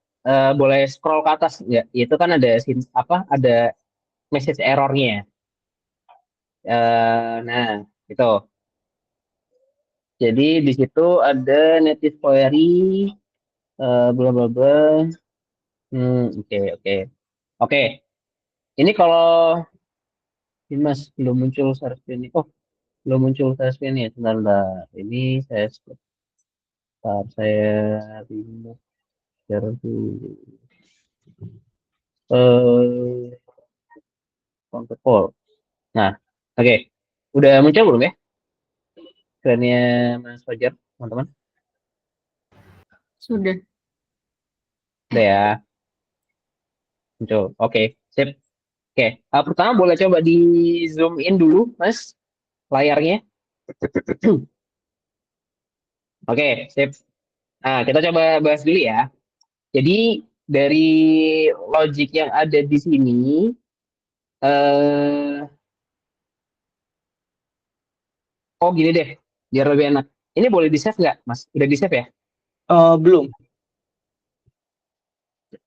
boleh scroll ke atas nggak? Itu kan ada apa? Ada message errornya. Nah, itu. Jadi di situ ada native query, bla bla bla. Oke. Oke. Ini kalau ini Mas belum muncul share screen ini. Oh, belum muncul share screen ya. Sebentar. Ini saya remove share dulu. Eh, control. Nah, oke. Udah muncul belum ya? Screen-nya Mas Fajar, teman-teman? Sudah. Udah ya, muncul. Oke, sip. Oke, pertama boleh coba di zoom in dulu, Mas, layarnya. Oke, sip. Nah, kita coba bahas dulu ya. Jadi dari logic yang ada di sini, eh, oh gini deh, biar lebih enak. Ini boleh di save nggak, Mas? Udah di save ya? Belum.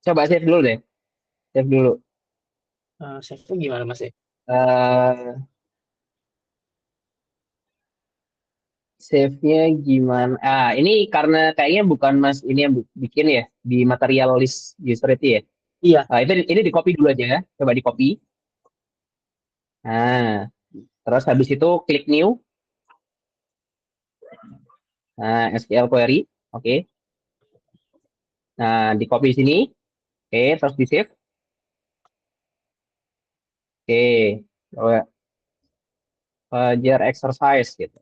Coba save dulu deh, save dulu. Save itu gimana, Mas? Eh, Save-nya gimana? Ini karena kayaknya bukan Mas ini yang bikin ya di material list user itu ya. Iya. Itu ini di copy dulu aja ya. Coba di copy. Nah, Terus habis itu klik new. Nah, SQL query. Oke. Nah, di copy sini. Oke, terus di save. Oke. Belajar exercise gitu.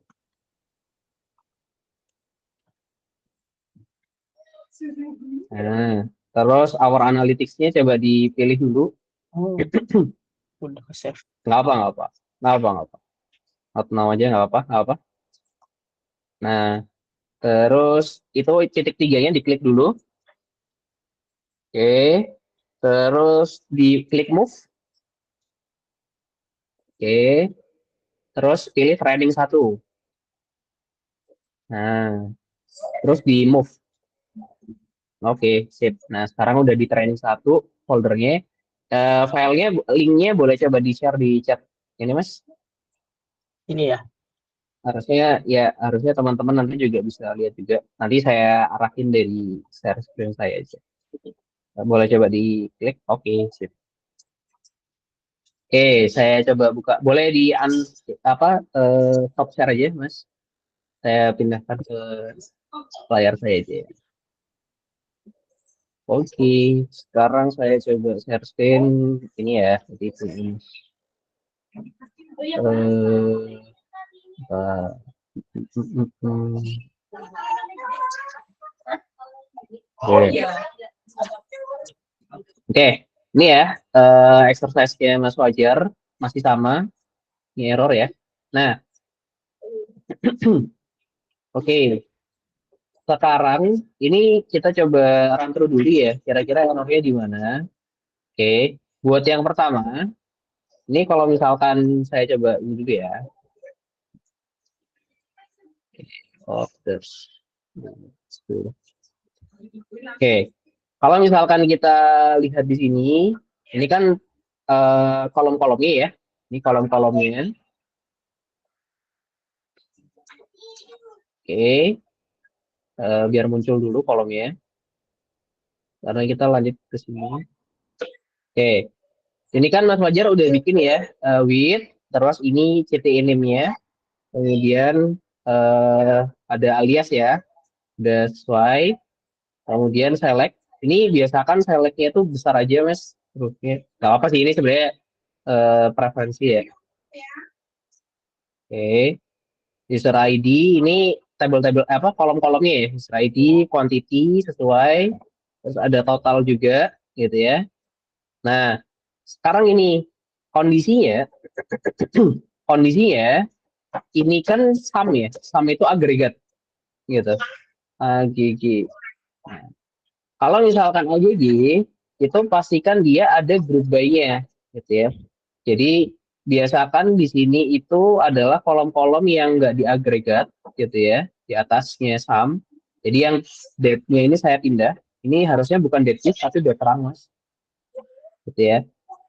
Nah, terus our analytics-nya coba dipilih dulu. Oh, udah ke save. Nggak apa, nggak apa. Nggak apa, nggak apa. Not now aja, nggak apa, nggak apa. Nah, terus itu titik tiganya diklik dulu. Oke. Terus diklik move. Oke. Terus pilih training 1. Nah, terus di move. Oke, sip. Nah, sekarang udah di training 1 foldernya. Filenya, linknya boleh coba di-share di chat. Ini, Mas. Ini ya. Harusnya teman-teman nanti juga bisa lihat juga. Nanti saya arahin dari share screen saya aja. Boleh coba diklik. Oke, sip. Oke, saya coba buka. Boleh di top share aja, Mas. Saya pindahkan ke layar saya aja. Oke, sekarang saya coba share screen ini ya. Jadi ini. Oke, ini ya exercise-nya Mas Wajar masih sama, ini error ya. Nah, oke. Sekarang ini kita coba run through dulu ya, kira-kira errornya di mana. Oke, buat yang pertama, ini kalau misalkan saya coba ini dulu ya. Orders. Oke, kalau misalkan kita lihat di sini, ini kan kolom-kolomnya ya. Ini kolom-kolomnya. Oke, biar muncul dulu kolomnya. Karena kita lanjut ke sini. Oke, ini kan Mas Wajar udah bikin ya, with, terus ini CTI name-nya, kemudian ada alias ya, that's why, kemudian select. Ini biasakan selectnya itu besar aja Mas, hurufnya. Gak apa sih, ini sebenarnya preferensi ya. Oke, user ID ini tabel-tabel apa kolom-kolomnya ya, user ID, quantity sesuai, terus ada total juga gitu ya. Nah, sekarang ini kondisinya, kondisinya ini kan sum ya, sum itu agregat gitu, AGG. Nah, kalau misalkan AGG itu pastikan dia ada group by-nya gitu ya. Jadi biasakan di sini itu adalah kolom-kolom yang nggak diagregat gitu ya, di atasnya sum. Jadi yang date-nya ini saya pindah. Ini harusnya bukan date list tapi date terang Mas. Gitu ya.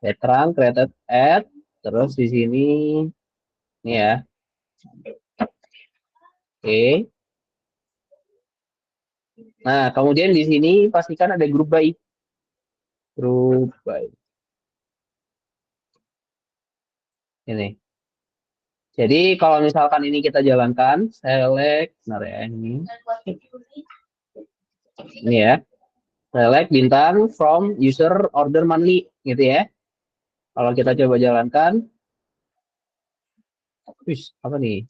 Date terang created at, terus di sini ini ya. Oke. Nah, kemudian di sini pastikan ada group by. Group by. Ini. Jadi kalau misalkan ini kita jalankan, select, benar ya ini. Ini ya. Select bintang from user order monthly gitu ya. Kalau kita coba jalankan, apa nih?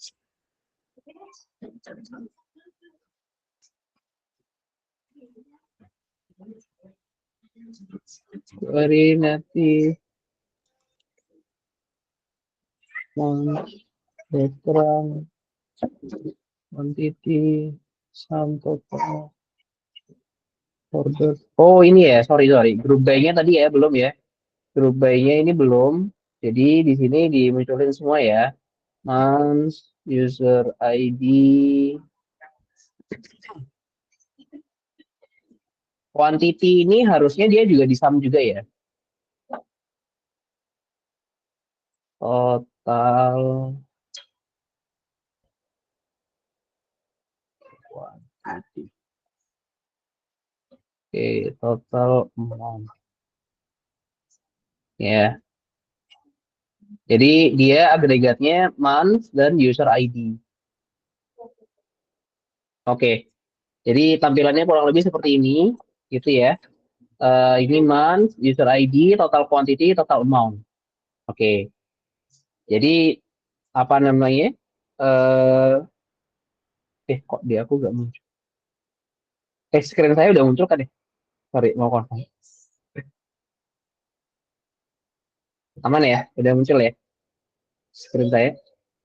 Query native background quantity sum total order. Oh ini ya, sorry group by-nya tadi ya belum ya. Group by-nya ini belum. Jadi di sini dimunculin semua ya. Month, user ID, quantity ini harusnya dia juga di sum juga ya. Total quantity. Oke, total amount. Ya. Jadi dia agregatnya month dan user ID. Oke. Jadi tampilannya kurang lebih seperti ini, gitu ya. Ini month, user ID, total quantity, total amount. Oke. Jadi apa namanya? Kok di aku nggak muncul? Screen saya udah muncul kan ya? Sorry, mau konfirm. Aman ya? Udah muncul ya? Screen saya.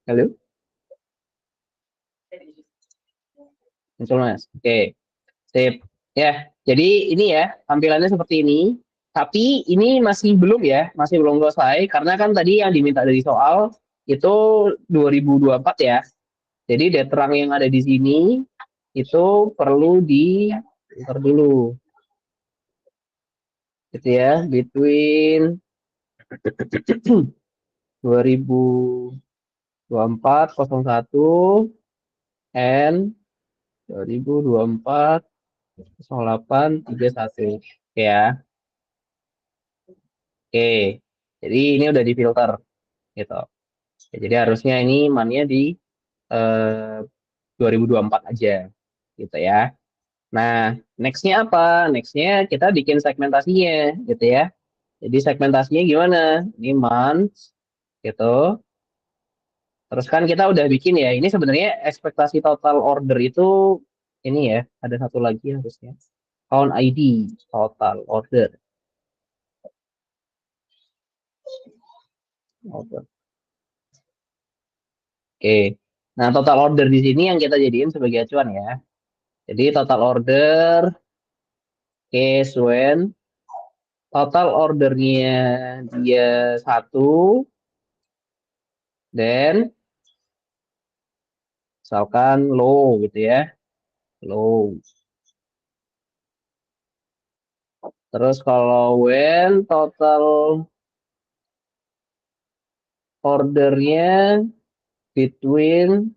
Halo? Muncul mas. Oke. Sip. Ya. Jadi ini ya tampilannya seperti ini. Tapi ini masih belum ya, masih belum selesai karena kan tadi yang diminta dari soal itu 2024 ya. Jadi data yang ada di sini itu perlu ntar dulu, gitu ya, between 2024 01 and 2024 08 31 ya. Oke. Jadi ini udah difilter gitu. Ya, jadi harusnya ini mannya di 2024 aja gitu ya. Nah, nextnya apa? Nextnya kita bikin segmentasinya gitu ya. Jadi segmentasinya gimana? Ini months gitu. Terus kan kita udah bikin ya. Ini sebenarnya ekspektasi total order itu ini ya. Ada satu lagi harusnya. Count ID total order. Oke. Nah, total order di sini yang kita jadiin sebagai acuan ya. Jadi total order case when total ordernya dia 1, dan misalkan low gitu ya, low. Terus kalau when total ordernya between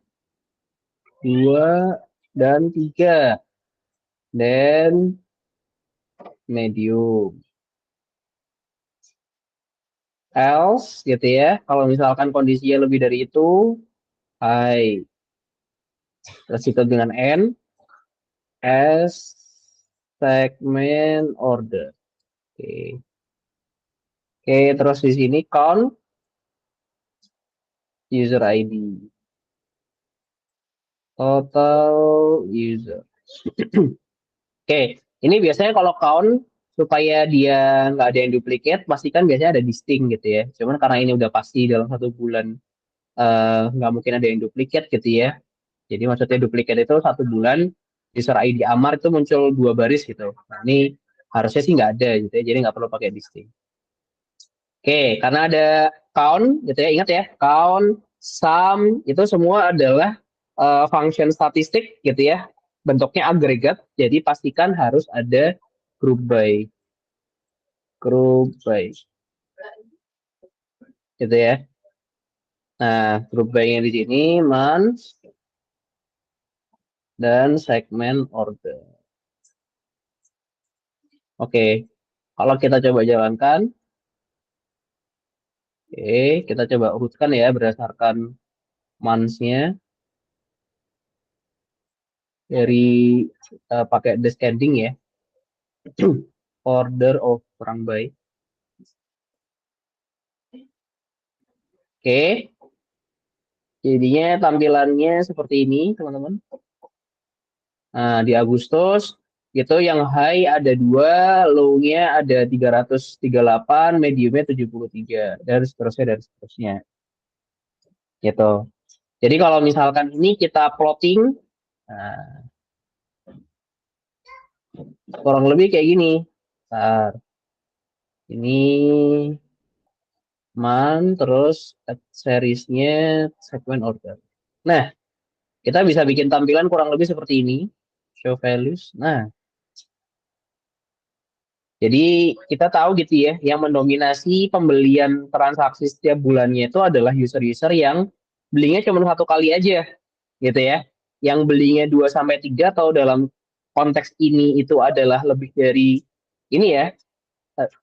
2 dan 3, dan medium. Else gitu ya, kalau misalkan kondisinya lebih dari itu, high. Terus itu dengan N as segment order. Oke. Oke, terus di sini count user ID. Total user. Oke, ini biasanya kalau count supaya dia nggak ada yang duplicate, pastikan biasanya ada distinct gitu ya. Cuman karena ini udah pasti dalam 1 bulan nggak mungkin ada yang duplicate gitu ya. Jadi maksudnya duplicate itu 1 bulan user ID Amar itu muncul 2 baris gitu. Nah, ini harusnya sih nggak ada gitu ya, jadi nggak perlu pakai distinct. Oke, karena ada count gitu ya, ingat ya, count, sum itu semua adalah function statistik gitu ya, bentuknya agregat, jadi pastikan harus ada group by, gitu ya. Nah, group by-nya di sini month dan segment order. Oke, kalau kita coba jalankan, oke, kita coba urutkan ya berdasarkan months-nya dari pakai descending ya. Order of orang by. Oke. Jadinya tampilannya seperti ini, teman-teman. Nah, di Agustus itu yang high ada 2, low-nya ada 338, medium-nya 73, dan seterusnya. Gitu. Jadi kalau misalkan ini kita plotting, nah, kurang lebih kayak gini. Bentar. Ini month, terus seriesnya segment order. Nah, kita bisa bikin tampilan kurang lebih seperti ini. Show values. Nah, jadi kita tahu gitu ya, yang mendominasi pembelian transaksi setiap bulannya itu adalah user-user yang belinya cuma 1 kali aja, gitu ya. Yang belinya 2-3 atau dalam konteks ini itu adalah lebih dari ini ya,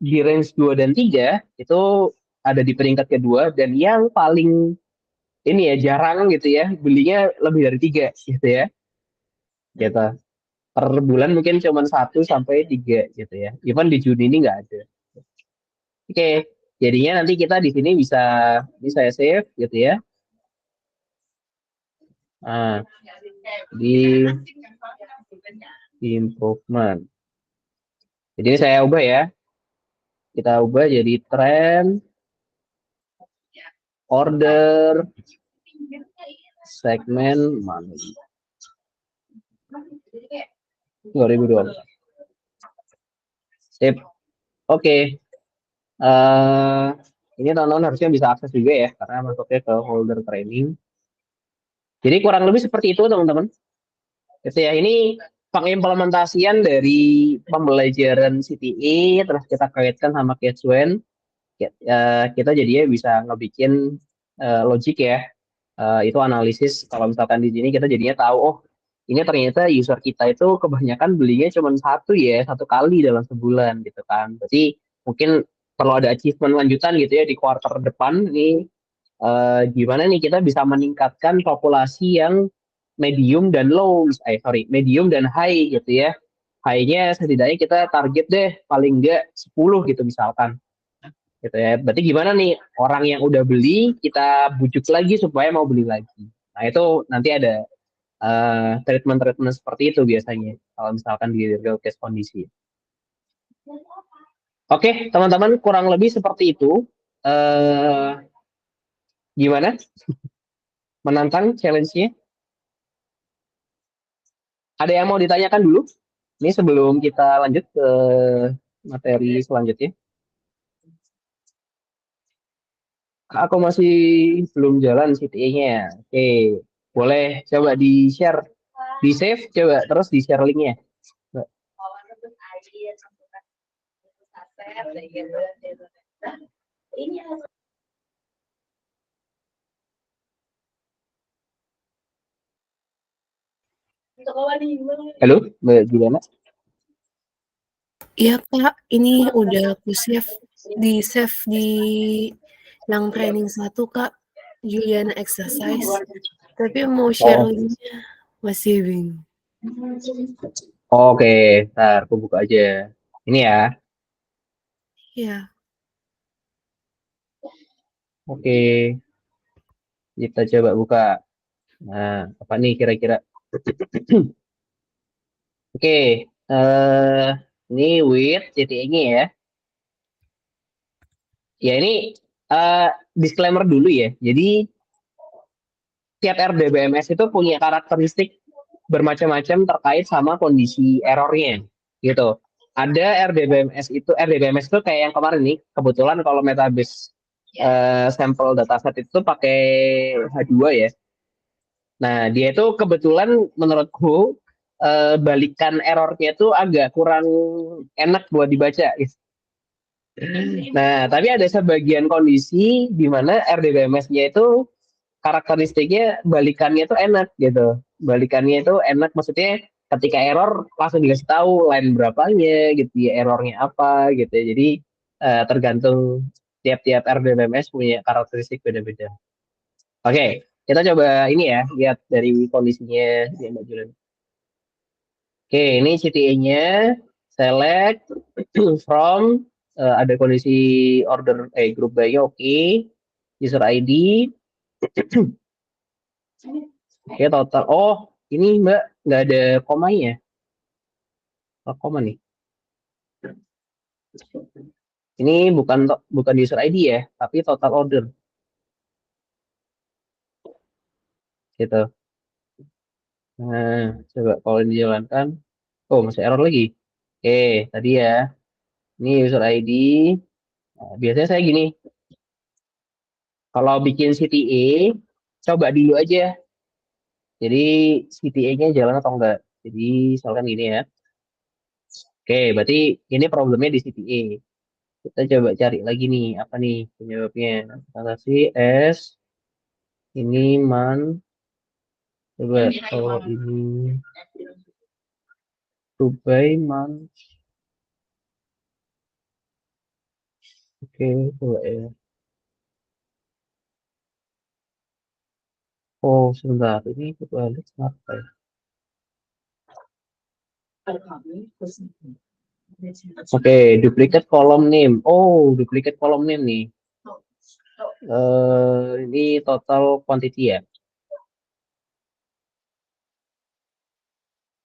di range 2 dan 3 itu ada di peringkat kedua, dan yang paling ini ya jarang gitu ya, belinya lebih dari 3 gitu ya. Gitu. Per bulan mungkin cuma 1 sampai 3 gitu ya. Even di Juni ini nggak ada. Oke, jadinya nanti kita di sini bisa save gitu ya. Nah, di improvement. Jadi ini saya ubah ya. Kita ubah jadi trend, order, segmen money. 2020. Sip. Oke. Ini teman-teman harusnya bisa akses juga ya, karena masuknya ke folder training. Jadi kurang lebih seperti itu teman-teman. Gitu ya, ini pengimplementasian dari pembelajaran CTE, terus kita kaitkan sama Catchwen. Kita jadinya bisa ngebikin logik ya. Itu analisis, kalau misalkan di sini kita jadinya tahu, oh ini ternyata user kita itu kebanyakan belinya cuma 1 kali dalam sebulan gitu kan. Berarti mungkin perlu ada achievement lanjutan gitu ya di quarter depan nih. Gimana nih kita bisa meningkatkan populasi yang medium dan low, medium dan high gitu ya. High-nya setidaknya kita target deh paling enggak 10 gitu misalkan. Gitu ya. Berarti gimana nih orang yang udah beli kita bujuk lagi supaya mau beli lagi. Nah, itu nanti ada treatment-treatment seperti itu biasanya kalau misalkan di real case kondisi. Oke, teman-teman kurang lebih seperti itu. Gimana? Menantang challenge-nya? Ada yang mau ditanyakan dulu? Ini sebelum kita lanjut ke materi selanjutnya. Aku masih belum jalan CTA-nya. Oke, boleh coba di-share, di-save coba, terus di-share linknya. Halo, Mbak Juliana? Iya Kak, ini udah aku save di yang training 1 Kak, Juliana exercise. Tapi mau share linknya masih bingung. Oke, ntar aku buka aja. Ini ya. Iya. Oke, kita coba buka. Nah, apa nih kira-kira? Oke, ini with CTA-nya ya. Ya ini disclaimer dulu ya. Jadi tiap RDBMS itu punya karakteristik bermacam-macam terkait sama kondisi errornya gitu. Ada RDBMS itu kayak yang kemarin nih, kebetulan kalau Metabase sampel dataset itu pakai H2 ya. Nah, dia itu kebetulan menurutku balikan errornya itu agak kurang enak buat dibaca. Nah, tapi ada sebagian kondisi di mana RDBMS-nya itu karakteristiknya balikannya tuh enak gitu. Balikannya itu enak maksudnya ketika error langsung dikasih tahu line berapanya gitu ya, errornya apa gitu ya. Jadi tergantung tiap-tiap RDBMS punya karakteristik beda-beda. Oke, kita coba ini ya, lihat dari kondisinya di Mbak Julian. Oke, ini CTA-nya select from ada kondisi order group by-nya oke. User ID. Oke, total. Oh, ini Mbak nggak ada komanya. Oh, koma nih. Ini bukan user ID ya, tapi total order. Gitu. Nah, coba kalau dijalankan. Oh, masih error lagi. Oke, tadi ya. Ini user ID. Nah, biasanya saya gini. Kalau bikin CTA, coba dulu aja. Jadi CTA-nya jalan atau enggak. Jadi misalkan gini ya. Oke, berarti ini problemnya di CTA. Kita coba cari lagi nih, apa nih penyebabnya. Kita kasih S, ini man, coba kalau ini Dubai man. Oke, coba ya. Oh, sebentar. Ini kebalik kenapa ya? Oke, duplicate column name. Oh, duplicate column name nih. Ini total quantity ya.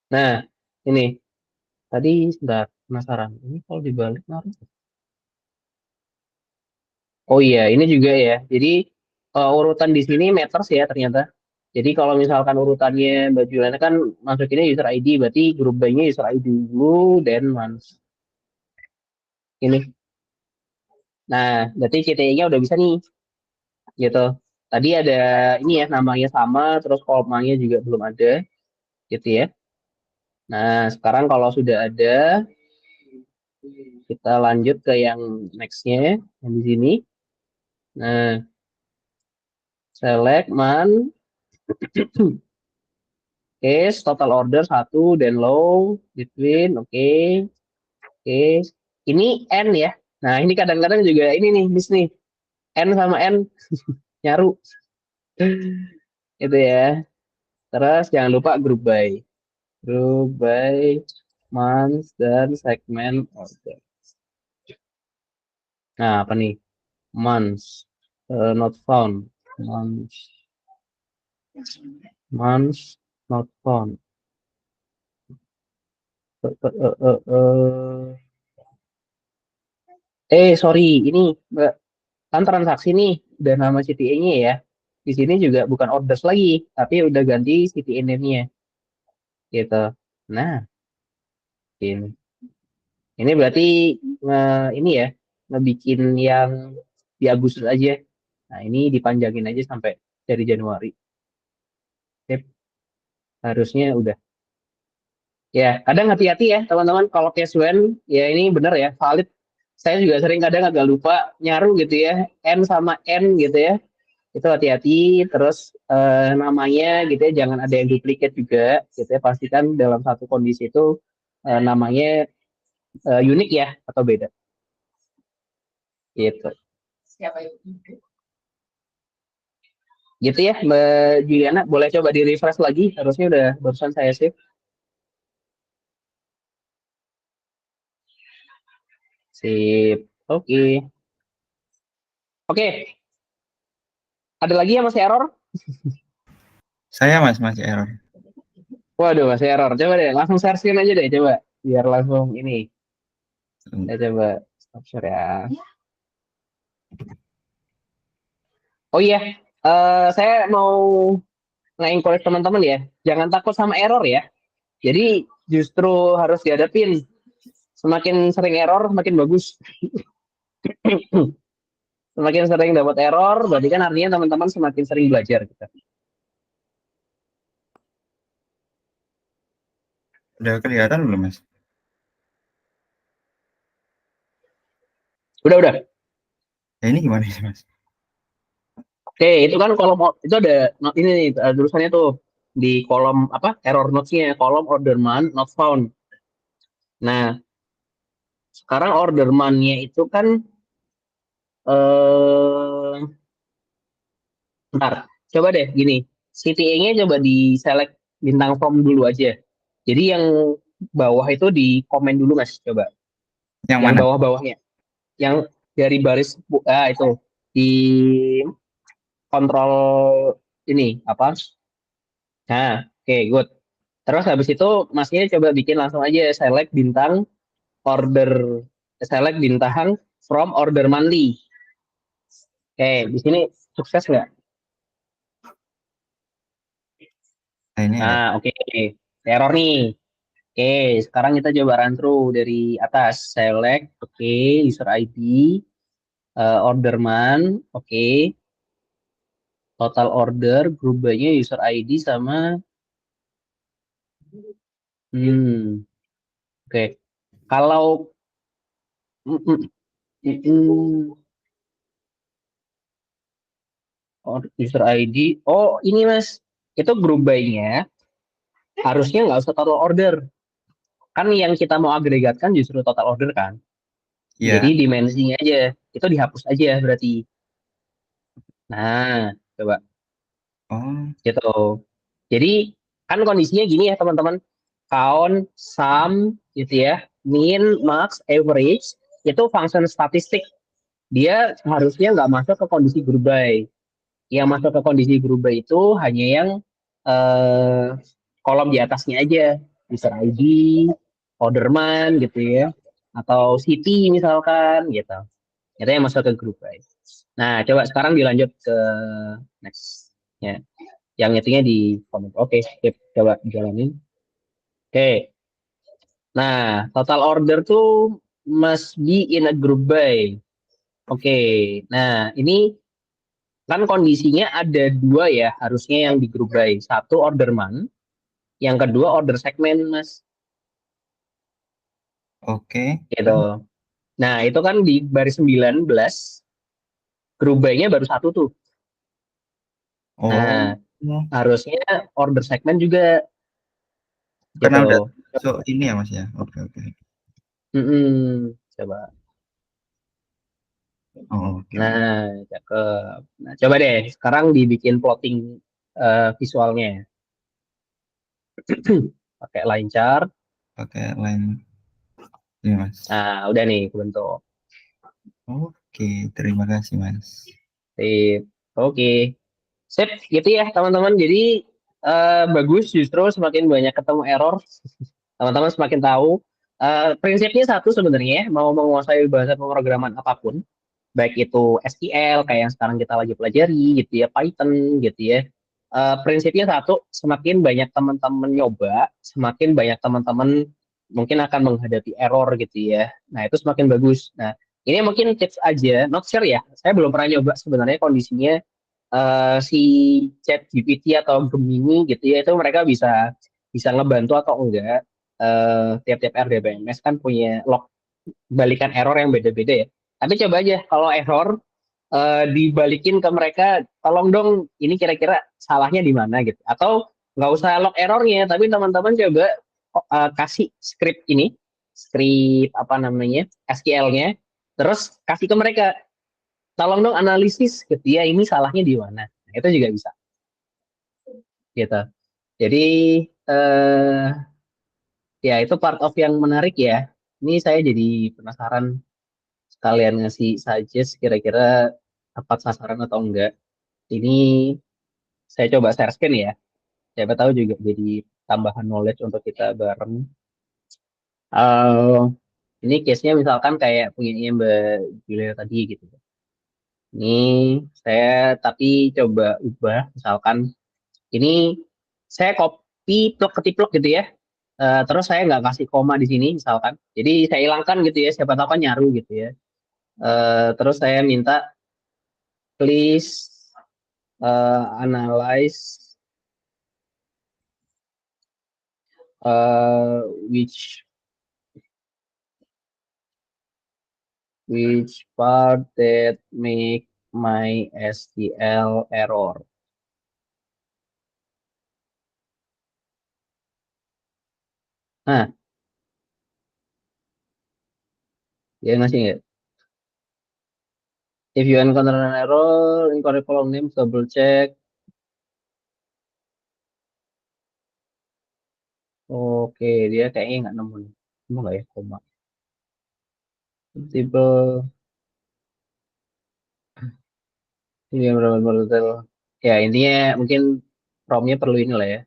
Nah, ini tadi sebentar penasaran. Ini kalau dibalik naruh. Oh iya, ini juga ya. Jadi urutan di sini matters ya ternyata. Jadi kalau misalkan urutannya Mbak Juliana kan masukinnya user ID, berarti grup by-nya user ID dulu, then month. Ini. Nah, berarti CTE-nya udah bisa nih, gitu. Tadi ada ini ya, namanya sama, terus kolomnya juga belum ada, gitu ya. Nah, sekarang kalau sudah ada, kita lanjut ke yang next-nya, yang di sini. Nah, select man, case, total order 1, then low, between, oke. Oke, ini N ya. Nah, ini kadang-kadang juga ini nih, miss nih. N sama N nyaru. Itu ya. Terus jangan lupa group by. Group by month dan segment order. Nah, apa nih? Months. Not found. Months. Months not found. Sorry, ini Mbak, kan transaksi nih, udah nama CTA-nya ya. Di sini juga bukan orders lagi, tapi udah ganti CTA name-nya, gitu. Nah, ini. Ini berarti ini ya, ngebikin yang di Agustus aja. Nah, ini dipanjangin aja sampai dari Januari. Sip, harusnya udah. Ya, kadang hati-hati ya teman-teman kalau cash when, ya ini bener ya, valid. Saya juga sering kadang agak lupa nyaru gitu ya, N sama N gitu ya. Itu hati-hati, terus namanya gitu ya, jangan ada yang duplikat juga gitu ya. Pastikan dalam satu kondisi itu namanya unik ya atau beda gitu. Gitu ya Mbak Juliana, boleh coba di refresh lagi, harusnya udah barusan saya save. Sip, oke. Oke, ada lagi yang masih error? Saya masih error. Waduh, masih error. Coba deh, langsung share screen aja deh, coba. Biar langsung ini. Saya coba stop share ya. Oh iya, saya mau nge-encourage teman-teman ya. Jangan takut sama error ya. Jadi justru harus dihadapin. Semakin sering error, semakin bagus. Semakin sering dapat error, berarti kan artinya teman-teman semakin sering belajar. Gitu. Udah kelihatan belum, Mas? Udah. Ya, ini gimana sih, Mas? Oke, itu kan kolom itu ada ini nih tulisannya tuh di kolom apa error notes-nya, kolom orderman not found. Nah, sekarang orderman-nya itu kan bentar, coba deh gini. CTA-nya coba di select bintang from dulu aja. Jadi yang bawah itu di komen dulu Mas, coba. Yang Yang mana? bawah-bawahnya. Yang dari baris itu di kontrol ini apa? Nah, oke, good. Terus habis itu masnya coba bikin langsung aja select bintang order select bintang from order monthly. Oke, di sini sukses nggak? Nah, ini Nah, oke. Error nih. Oke, sekarang kita coba run through dari atas. Select, oke, user ID, order month, oke. Total order, group by-nya user ID sama oke. Kalau mm, mm, mm, mm, user ID, oh ini Mas, itu group by-nya harusnya nggak usah total order. Kan yang kita mau agregatkan justru total order kan. Jadi iya. dimensinya aja, itu dihapus aja berarti. Nah, coba. Oh, gitu. Jadi kan kondisinya gini ya teman-teman, count, sum gitu ya, mean, max, average itu function statistik. Dia harusnya nggak masuk ke kondisi group by. Yang masuk ke kondisi group by itu hanya yang eh, kolom di atasnya aja, user ID, orderman gitu ya, atau city misalkan gitu. Itu yang masuk ke group by. Nah, coba sekarang dilanjut ke next. Ya, yang itunya di comment. Oke, skip. Coba jalanin. Oke. Nah, total order tuh must be in a group by. Oke. Nah, ini kan kondisinya ada dua ya, harusnya yang di group by. Satu order month, yang kedua order segment, Mas. oke. Gitu. Nah, itu kan di baris 19, group by-nya baru satu tuh. Oh, Nah, harusnya order segment juga karena udah gitu. masuk ini ya Mas ya. Oke, oke. Coba. Oh, oke. Nah, cakep. Nah, coba deh sekarang dibikin plotting visualnya. Pakai line chart. Pakai line ini Mas. Nah, udah nih kebentuk. Oke, terima kasih Mas. Sip. Oke. Sip, gitu ya teman-teman. Jadi bagus justru semakin banyak ketemu error, teman-teman semakin tahu. Prinsipnya satu sebenarnya, mau menguasai bahasa pemrograman apapun, baik itu SQL kayak yang sekarang kita lagi pelajari gitu ya, Python gitu ya. Prinsipnya satu, semakin banyak teman-teman nyoba, semakin banyak teman-teman mungkin akan menghadapi error gitu ya. Nah, itu semakin bagus. Nah, ini mungkin tips aja, not sure ya. Saya belum pernah nyoba sebenarnya kondisinya si ChatGPT atau Gemini gitu ya, itu mereka bisa bisa ngebantu atau enggak. Tiap-tiap RDBMS kan punya log balikan error yang beda-beda ya. Tapi coba aja kalau error dibalikin ke mereka, tolong dong ini kira-kira salahnya di mana gitu. Atau nggak usah log errornya, tapi teman-teman coba kasih script apa namanya SQL-nya, terus kasih ke mereka, tolong dong analisis gitu ya, ini salahnya di mana. Nah, itu juga bisa gitu. Jadi eh, ya itu part of yang menarik ya. Ini saya jadi penasaran sekalian ngasih suggest kira-kira tepat sasaran atau enggak. Ini saya coba share screen ya. Siapa tahu juga jadi tambahan knowledge untuk kita bareng. Eh ini case-nya misalkan kayak punya Mbak Julia tadi gitu. Ini saya tapi coba ubah misalkan ini saya copy plug ketiplok gitu ya. Terus saya nggak kasih koma di sini misalkan. Jadi saya hilangkan gitu ya. Siapa tahu kan nyaru gitu ya. Terus saya minta please analyze uh, which part that make my SQL error. Nah, dia ngasih nggak? If you encounter an error in correct column name, double check. Oke, dia kayaknya nggak nemu nih. Nemu nggak ya koma? Tipe ini yang berapa detail. Ya intinya mungkin promnya perlu ini lah ya.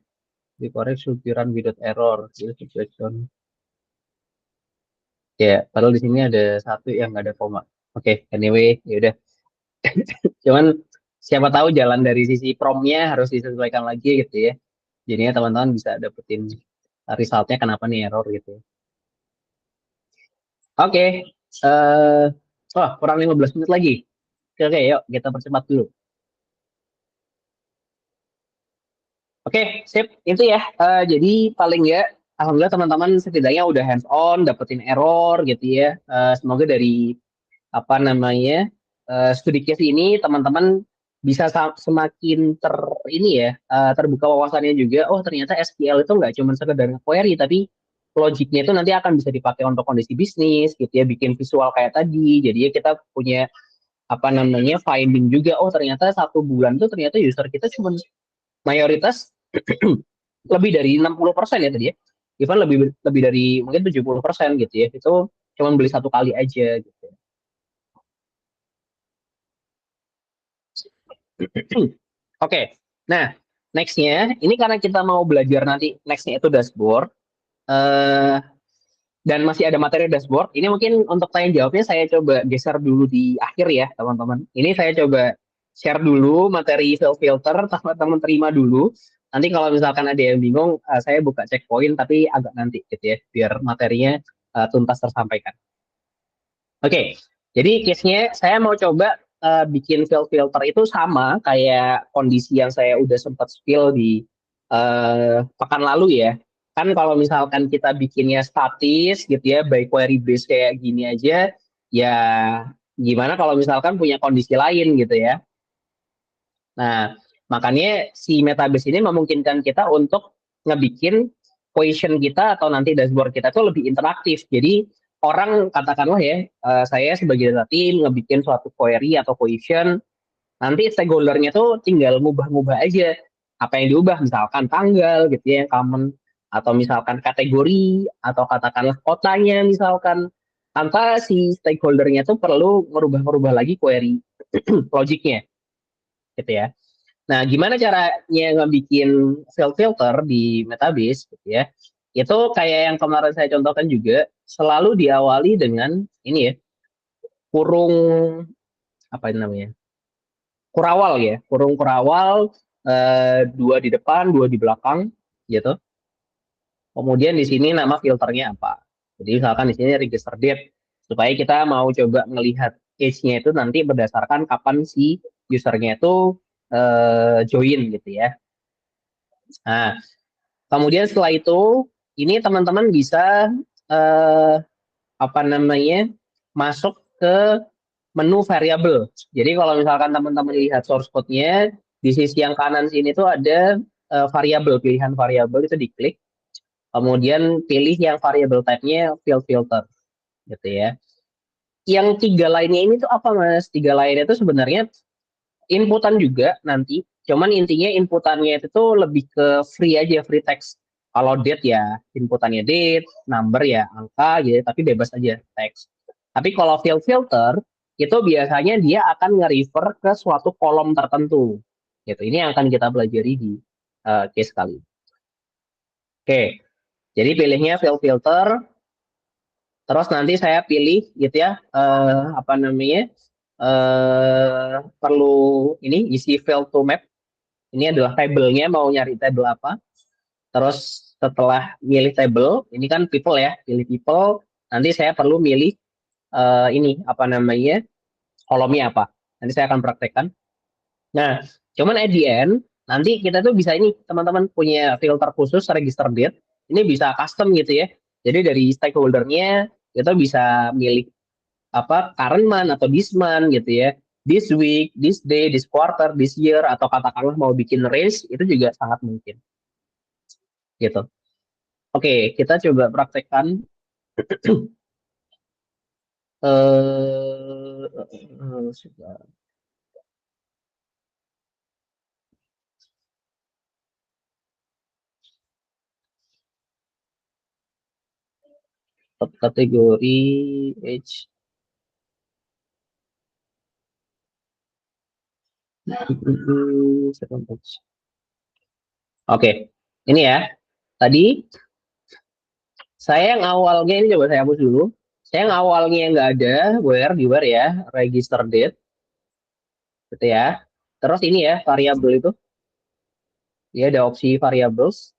Dikorek should be run without error. Itu situation. Ya, padahal di sini ada satu yang nggak ada koma. Oke, anyway, ya udah. Cuman siapa tahu jalan dari sisi promnya harus disesuaikan lagi gitu ya. Jadinya teman-teman bisa dapetin resultnya kenapa nih error gitu. Oke, wah kurang 15 menit lagi. Oke, yuk kita percepat dulu. Oke, sip. Itu ya. Jadi paling ya, alhamdulillah teman-teman setidaknya udah hands on, dapetin error gitu ya. Semoga dari apa namanya studi case ini teman-teman bisa semakin ini ya terbuka wawasannya juga. Oh ternyata SQL itu nggak cuma sekedar query, tapi logiknya itu nanti akan bisa dipakai untuk kondisi bisnis gitu ya, bikin visual kayak tadi. Jadi ya kita punya apa namanya finding juga. Oh ternyata satu bulan tuh ternyata user kita cuma mayoritas lebih dari 60% ya tadi ya. Even lebih dari mungkin 70% gitu ya. Itu cuma beli satu kali aja gitu. Oke. Nah, nextnya ini karena kita mau belajar nanti nextnya itu dashboard. Dan masih ada materi dashboard. Ini mungkin untuk tanya jawabnya saya coba geser dulu di akhir ya teman-teman. Ini saya coba share dulu materi filter, teman-teman terima dulu. Nanti kalau misalkan ada yang bingung, saya buka checkpoint tapi agak nanti gitu ya, biar materinya tuntas tersampaikan. Oke, jadi case-nya saya mau coba bikin filter itu sama kayak kondisi yang saya udah sempat spill di pekan lalu ya. Kan kalau misalkan kita bikinnya statis gitu ya, by query base kayak gini aja, ya gimana kalau misalkan punya kondisi lain gitu ya. Nah, makanya si Metabase ini memungkinkan kita untuk ngebikin question kita atau nanti dashboard kita tuh lebih interaktif. Jadi orang katakanlah ya, saya sebagai data team ngebikin suatu query atau question, nanti stakeholder-nya tuh tinggal ngubah-ngubah aja. Apa yang diubah, misalkan tanggal gitu ya, yang common, atau misalkan kategori, atau katakanlah kotanya misalkan, tanpa si stakeholder-nya tuh perlu merubah-merubah lagi query logiknya gitu ya. Nah, gimana caranya ngebikin filter di Metabase gitu ya? Itu kayak yang kemarin saya contohkan juga, selalu diawali dengan ini ya, kurung apa ini namanya? Kurawal ya, kurung kurawal, 2 di depan, 2 di belakang gitu. Kemudian di sini nama filternya apa? Jadi misalkan di sini register date, supaya kita mau coba ngelihat age-nya itu nanti berdasarkan kapan si usernya itu join gitu ya. Nah, kemudian setelah itu, ini teman-teman bisa apa namanya, masuk ke menu variable. Jadi kalau misalkan teman-teman lihat source code-nya, di sisi yang kanan sini tuh ada variable, pilihan variable itu diklik. Kemudian pilih yang variable type-nya field filter gitu ya. Yang 3 lainnya ini tuh apa Mas? 3 lainnya itu sebenarnya inputan juga nanti. Cuman intinya inputannya itu tuh lebih ke free aja, free text. Kalau date ya inputannya date, number ya angka gitu, tapi bebas aja teks. Tapi kalau field filter itu biasanya dia akan nge-refer ke suatu kolom tertentu. Gitu. Ini yang akan kita pelajari di case kali. Oke. Jadi pilihnya field filter. Terus nanti saya pilih gitu ya, apa namanya, perlu ini isi field to map. Ini adalah tabelnya, mau nyari tabel apa. Terus setelah milih tabel, ini kan people ya, pilih people. Nanti saya perlu milih ini apa namanya, kolomnya apa. Nanti saya akan praktekkan. Nah, cuman at the end, nanti kita tuh bisa ini, teman-teman punya filter khusus register date. Ini bisa custom gitu ya. Jadi dari stakeholder-nya, kita bisa milih apa current month atau this month gitu ya, this week, this day, this quarter, this year, atau katakanlah mau bikin range, itu juga sangat mungkin gitu. Oke, kita coba praktekkan kategori age. Oke, ini ya. Tadi saya yang awalnya ini coba saya hapus dulu. Saya yang awalnya nggak ada where di where ya, register date, gitu ya. Terus ini ya variabel itu, ya ada opsi variables.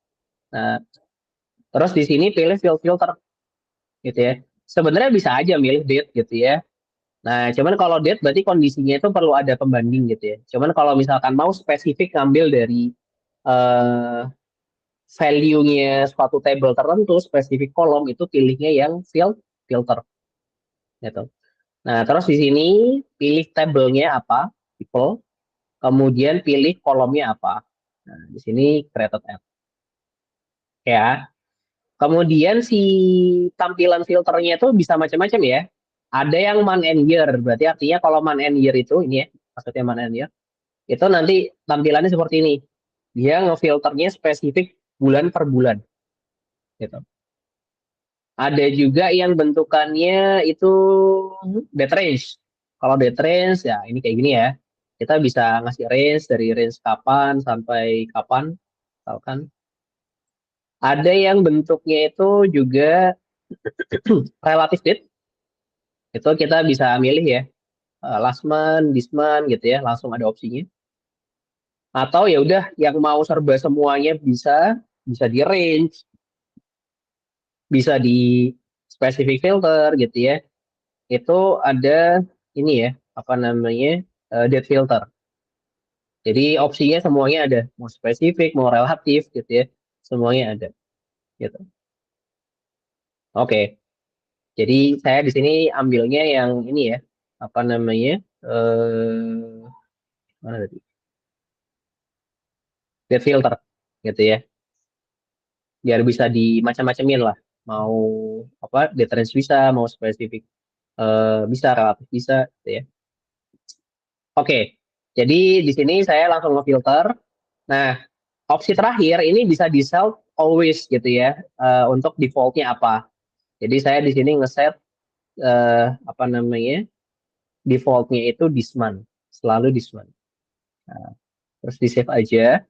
Nah, terus di sini pilih field filter, gitu ya. Sebenarnya bisa aja milih date gitu ya. Nah, cuman kalau date berarti kondisinya itu perlu ada pembanding gitu ya. Cuman kalau misalkan mau spesifik ngambil dari value-nya suatu table tertentu, spesifik kolom, itu pilihnya yang field filter. Gitu. Nah, terus di sini pilih tabelnya apa, people, kemudian pilih kolomnya apa. Nah, di sini created app. Ya. Kemudian si tampilan filternya itu bisa macam-macam ya. Ada yang month and year, berarti artinya kalau month and year itu, ini ya, maksudnya month and year, itu nanti tampilannya seperti ini. dia ngefilternya spesifik bulan per bulan gitu. Ada juga yang bentukannya itu date range. Kalau date range ya ini kayak gini ya. Kita bisa ngasih range dari range kapan sampai kapan misalkan. Ada yang bentuknya itu juga relative date. Itu kita bisa milih ya. Last month, this month gitu ya, langsung ada opsinya. Atau ya udah yang mau serba semuanya bisa di range, bisa di specific filter gitu ya. Itu ada ini ya, apa namanya? Date filter. Jadi opsinya semuanya ada, mau spesifik, mau relatif gitu ya. Semuanya ada gitu. Oke. Jadi saya di sini ambilnya yang ini ya, apa namanya? Mana tadi? Date filter gitu ya. Biar bisa dimacam-macamin lah. Mau apa? Date range bisa, mau spesifik bisa, relatif bisa gitu ya. Oke. Jadi di sini saya langsung ngefilter. Nah, opsi terakhir ini bisa di set always gitu ya. Untuk defaultnya apa? Jadi saya di sini ngeset apa namanya? Defaultnya itu this month, selalu this month. Nah, terus di save aja.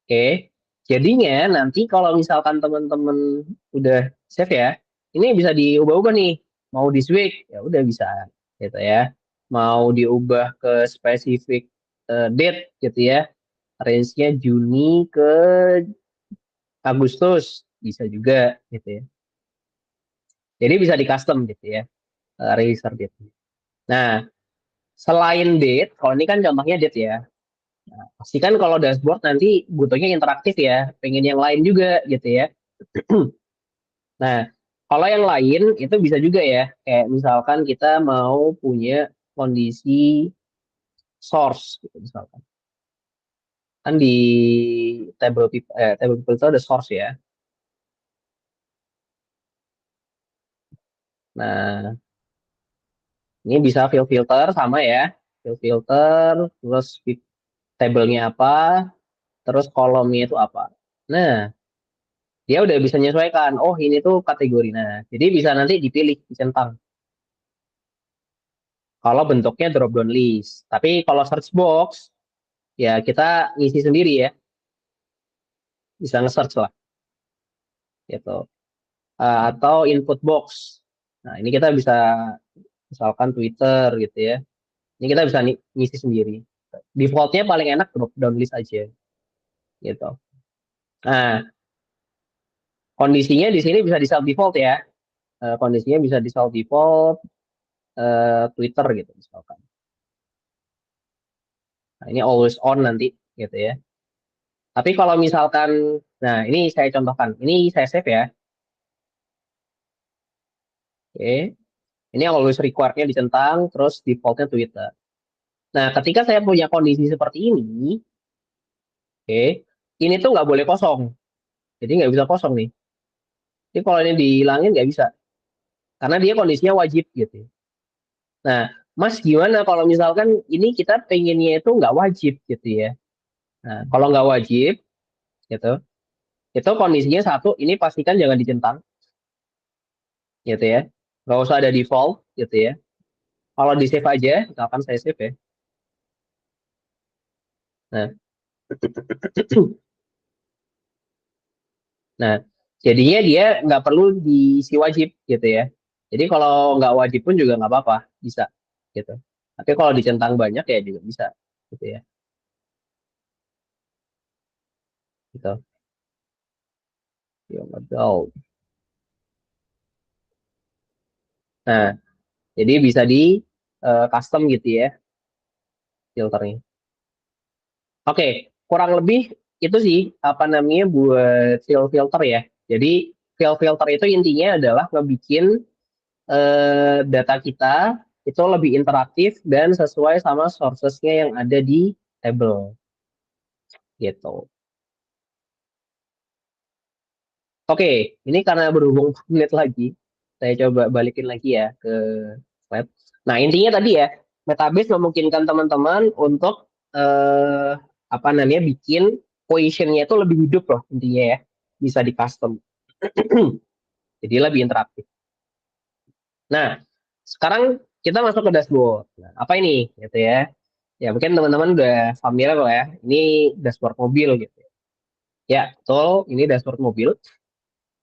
Oke. Jadinya nanti kalau misalkan teman-teman udah save ya, ini bisa diubah-ubah nih. Mau this week ya udah bisa gitu ya. Mau diubah ke spesifik date gitu ya. Range-nya Juni ke Agustus bisa juga gitu ya. Jadi bisa di custom gitu ya. Register date. Nah, selain date, kalau ini kan contohnya date ya. Nah, pastikan kalau dashboard nanti butuhnya interaktif ya, pengen yang lain juga gitu ya. Nah, kalau yang lain itu bisa juga ya, kayak misalkan kita mau punya kondisi source, gitu misalkan. Kan di table people itu ada source ya. Nah, ini bisa filter sama ya, filter, terus tabelnya apa, terus kolomnya itu apa. Nah, dia udah bisa menyesuaikan. Oh, ini tuh kategori. Nah, jadi bisa nanti dipilih, dicentang. Kalau bentuknya drop down list. Tapi kalau search box, ya kita ngisi sendiri ya. Bisa nge-search lah. Gitu. Atau input box. Nah, ini kita bisa misalkan Twitter gitu ya. Ini kita bisa ngisi sendiri. Defaultnya paling enak drop down list aja. Gitu. Nah, kondisinya di sini bisa di self default ya. Kondisinya bisa di self default Twitter gitu misalkan. Nah, ini always on nanti gitu ya. Tapi kalau misalkan, nah ini saya contohkan, ini saya save ya. Oke, ini always required-nya dicentang, terus default-nya Twitter. Nah, ketika saya punya kondisi seperti ini, oke, ini tuh nggak boleh kosong. Jadi nggak bisa kosong nih. Jadi kalau ini dihilangin nggak bisa. Karena dia kondisinya wajib gitu. Nah, Mas gimana kalau misalkan ini kita pengennya itu nggak wajib gitu ya. Nah, kalau nggak wajib gitu, itu kondisinya satu, ini pastikan jangan dicentang gitu ya. Nggak usah ada default gitu ya. Kalau di save aja, misalkan saya save ya. Nah, nah jadinya dia nggak perlu diisi wajib gitu ya. Jadi kalau nggak wajib pun juga nggak apa-apa, bisa gitu. Tapi kalau dicentang banyak ya juga bisa gitu ya. Gitu. Young adult. Nah, jadi bisa di custom gitu ya filternya. Oke, kurang lebih itu sih apa namanya buat filter ya. Jadi filter itu intinya adalah ngebikin data kita itu lebih interaktif dan sesuai sama sources-nya yang ada di table gitu. Oke, ini karena berhubung menit lagi, saya coba balikin lagi ya ke slide. Nah, intinya tadi ya, Metabase memungkinkan teman-teman untuk apa namanya, bikin position-nya itu lebih hidup loh intinya ya, bisa di custom. Jadi lebih interaktif. Nah, sekarang kita masuk ke dashboard. Nah, apa ini gitu ya? Ya mungkin teman-teman udah familiar lah ya. Ini dashboard mobil gitu. Ya, betul, ini dashboard mobil.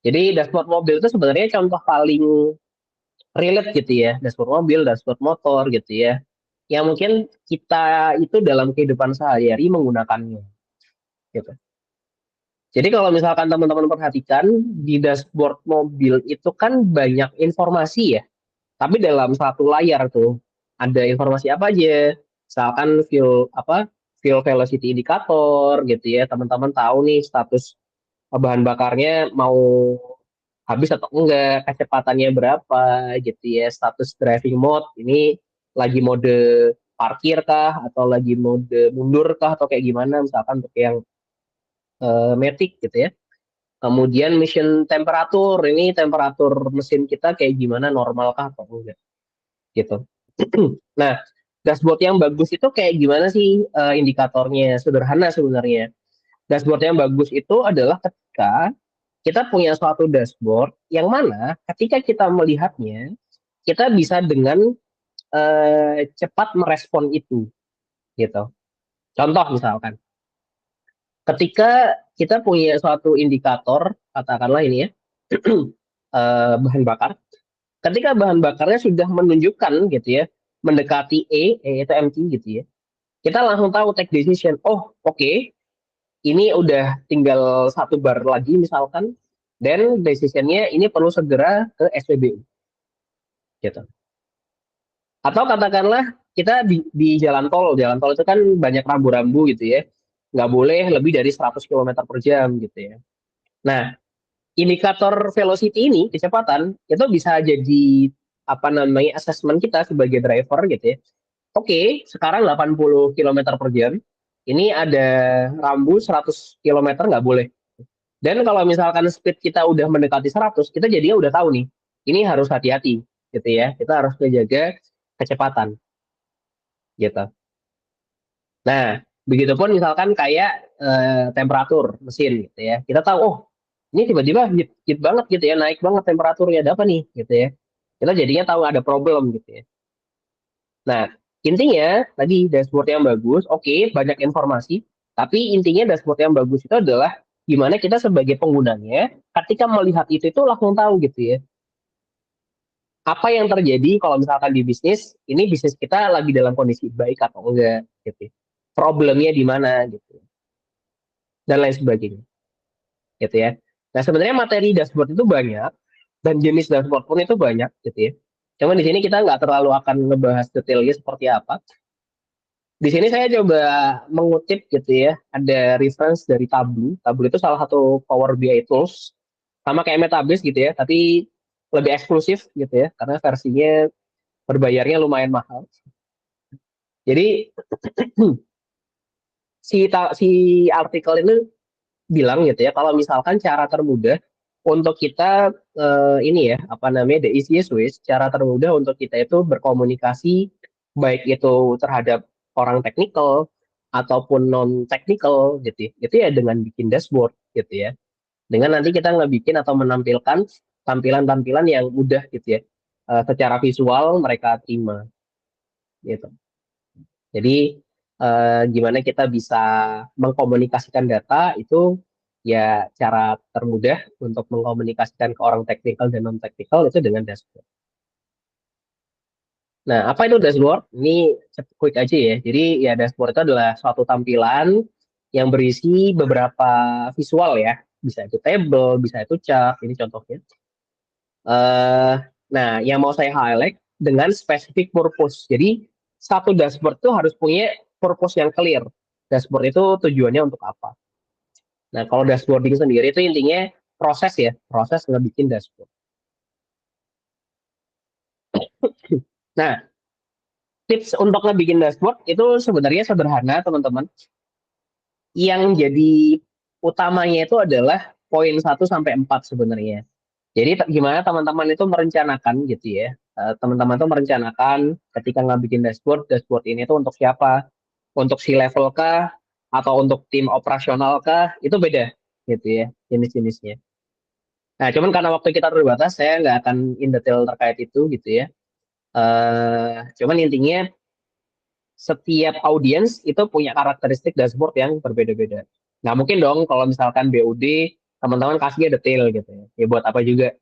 Jadi dashboard mobil itu sebenarnya contoh paling relate gitu ya, dashboard mobil, dashboard motor gitu ya. Yang mungkin kita itu dalam kehidupan sehari-hari menggunakannya gitu. Jadi kalau misalkan teman-teman perhatikan di dashboard mobil itu kan banyak informasi ya. Tapi dalam satu layar tuh ada informasi apa aja. Misalkan fuel velocity indicator gitu ya. Teman-teman tahu nih status bahan bakarnya mau habis atau enggak, kecepatannya berapa gitu ya, status driving mode ini lagi mode parkir kah atau lagi mode mundur kah atau kayak gimana, misalkan untuk yang matic gitu ya. Kemudian mesin temperatur, ini temperatur mesin kita kayak gimana, normal kah atau enggak gitu. Nah, dashboard yang bagus itu kayak gimana sih indikatornya? Sederhana sebenarnya. Dashboard yang bagus itu adalah ketika kita punya suatu dashboard yang mana ketika kita melihatnya, kita bisa dengan cepat merespon itu, gitu. Contoh misalkan, ketika kita punya suatu indikator, katakanlah ini ya, bahan bakar, ketika bahan bakarnya sudah menunjukkan gitu ya, mendekati E itu empty gitu ya, kita langsung tahu take decision, oh oke, ini udah tinggal 1 bar lagi misalkan, dan decisionnya ini perlu segera ke SPBU gitu. Atau katakanlah kita di jalan tol itu kan banyak rambu-rambu gitu ya, nggak boleh lebih dari 100 km per jam gitu ya. Nah, indikator velocity ini, kecepatan, itu bisa jadi apa namanya, assessment kita sebagai driver gitu ya. Oke, sekarang 80 km per jam, ini ada rambu 100 km nggak boleh. Dan kalau misalkan speed kita udah mendekati 100, kita jadinya udah tahu nih, ini harus hati-hati gitu ya. Kita harus menjaga kecepatan gitu. Nah, begitupun misalkan kayak temperatur mesin gitu ya. Kita tahu, oh ini tiba-tiba heat banget gitu ya, naik banget temperaturnya, ada apa nih gitu ya. Kita jadinya tahu ada problem gitu ya. Nah, intinya tadi dashboard yang bagus, oke, banyak informasi, tapi intinya dashboard yang bagus itu adalah gimana kita sebagai penggunanya ketika melihat itu langsung tahu gitu ya. Apa yang terjadi kalau misalkan di bisnis, ini bisnis kita lagi dalam kondisi baik atau enggak gitu. Problemnya di mana gitu. Dan lain sebagainya. Gitu ya. Nah, sebenarnya materi dashboard itu banyak dan jenis dashboard pun itu banyak gitu ya. Cuman di sini kita nggak terlalu akan ngebahas detailnya seperti apa. Di sini saya coba mengutip gitu ya, ada reference dari Tableau. Tableau itu salah satu Power BI tools, sama kayak Metabase gitu ya, tapi lebih eksklusif gitu ya, karena versinya berbayarnya lumayan mahal. Jadi si artikel ini bilang gitu ya, kalau misalkan cara termudah untuk kita ini ya, apa namanya, the easiest ways, cara termudah untuk kita itu berkomunikasi baik itu terhadap orang teknikal ataupun non teknikal gitu ya, itu ya dengan bikin dashboard gitu ya, dengan nanti kita ngebikin atau menampilkan tampilan-tampilan yang mudah gitu ya, secara visual mereka terima gitu. Jadi gimana kita bisa mengkomunikasikan data itu ya, cara termudah untuk mengkomunikasikan ke orang teknikal dan non teknikal itu dengan dashboard. Nah, apa itu dashboard? Ini quick aja ya. Jadi ya, dashboard itu adalah suatu tampilan yang berisi beberapa visual ya. Bisa itu table, bisa itu chart. Ini contohnya. Nah, yang mau saya highlight dengan specific purpose. Jadi satu dashboard itu harus punya purpose yang clear. Dashboard itu tujuannya untuk apa? Nah, kalau dashboarding sendiri itu intinya proses ya, proses ngebikin dashboard. Nah, tips untuk ngebikin dashboard itu sebenarnya sederhana, teman-teman. Yang jadi utamanya itu adalah poin 1 sampai 4 sebenarnya. Jadi gimana teman-teman itu merencanakan gitu ya. Teman-teman itu merencanakan ketika ngebikin dashboard ini itu untuk siapa? untuk C-level kah, atau untuk tim operasional kah, itu beda gitu ya jenis-jenisnya. Nah, cuman karena waktu kita terbatas, saya nggak akan in detail terkait itu gitu ya. Cuman intinya setiap audiens itu punya karakteristik dashboard yang berbeda-beda. Nggak mungkin dong kalau misalkan BUD teman-teman kasihnya detail gitu ya. Ya buat apa juga.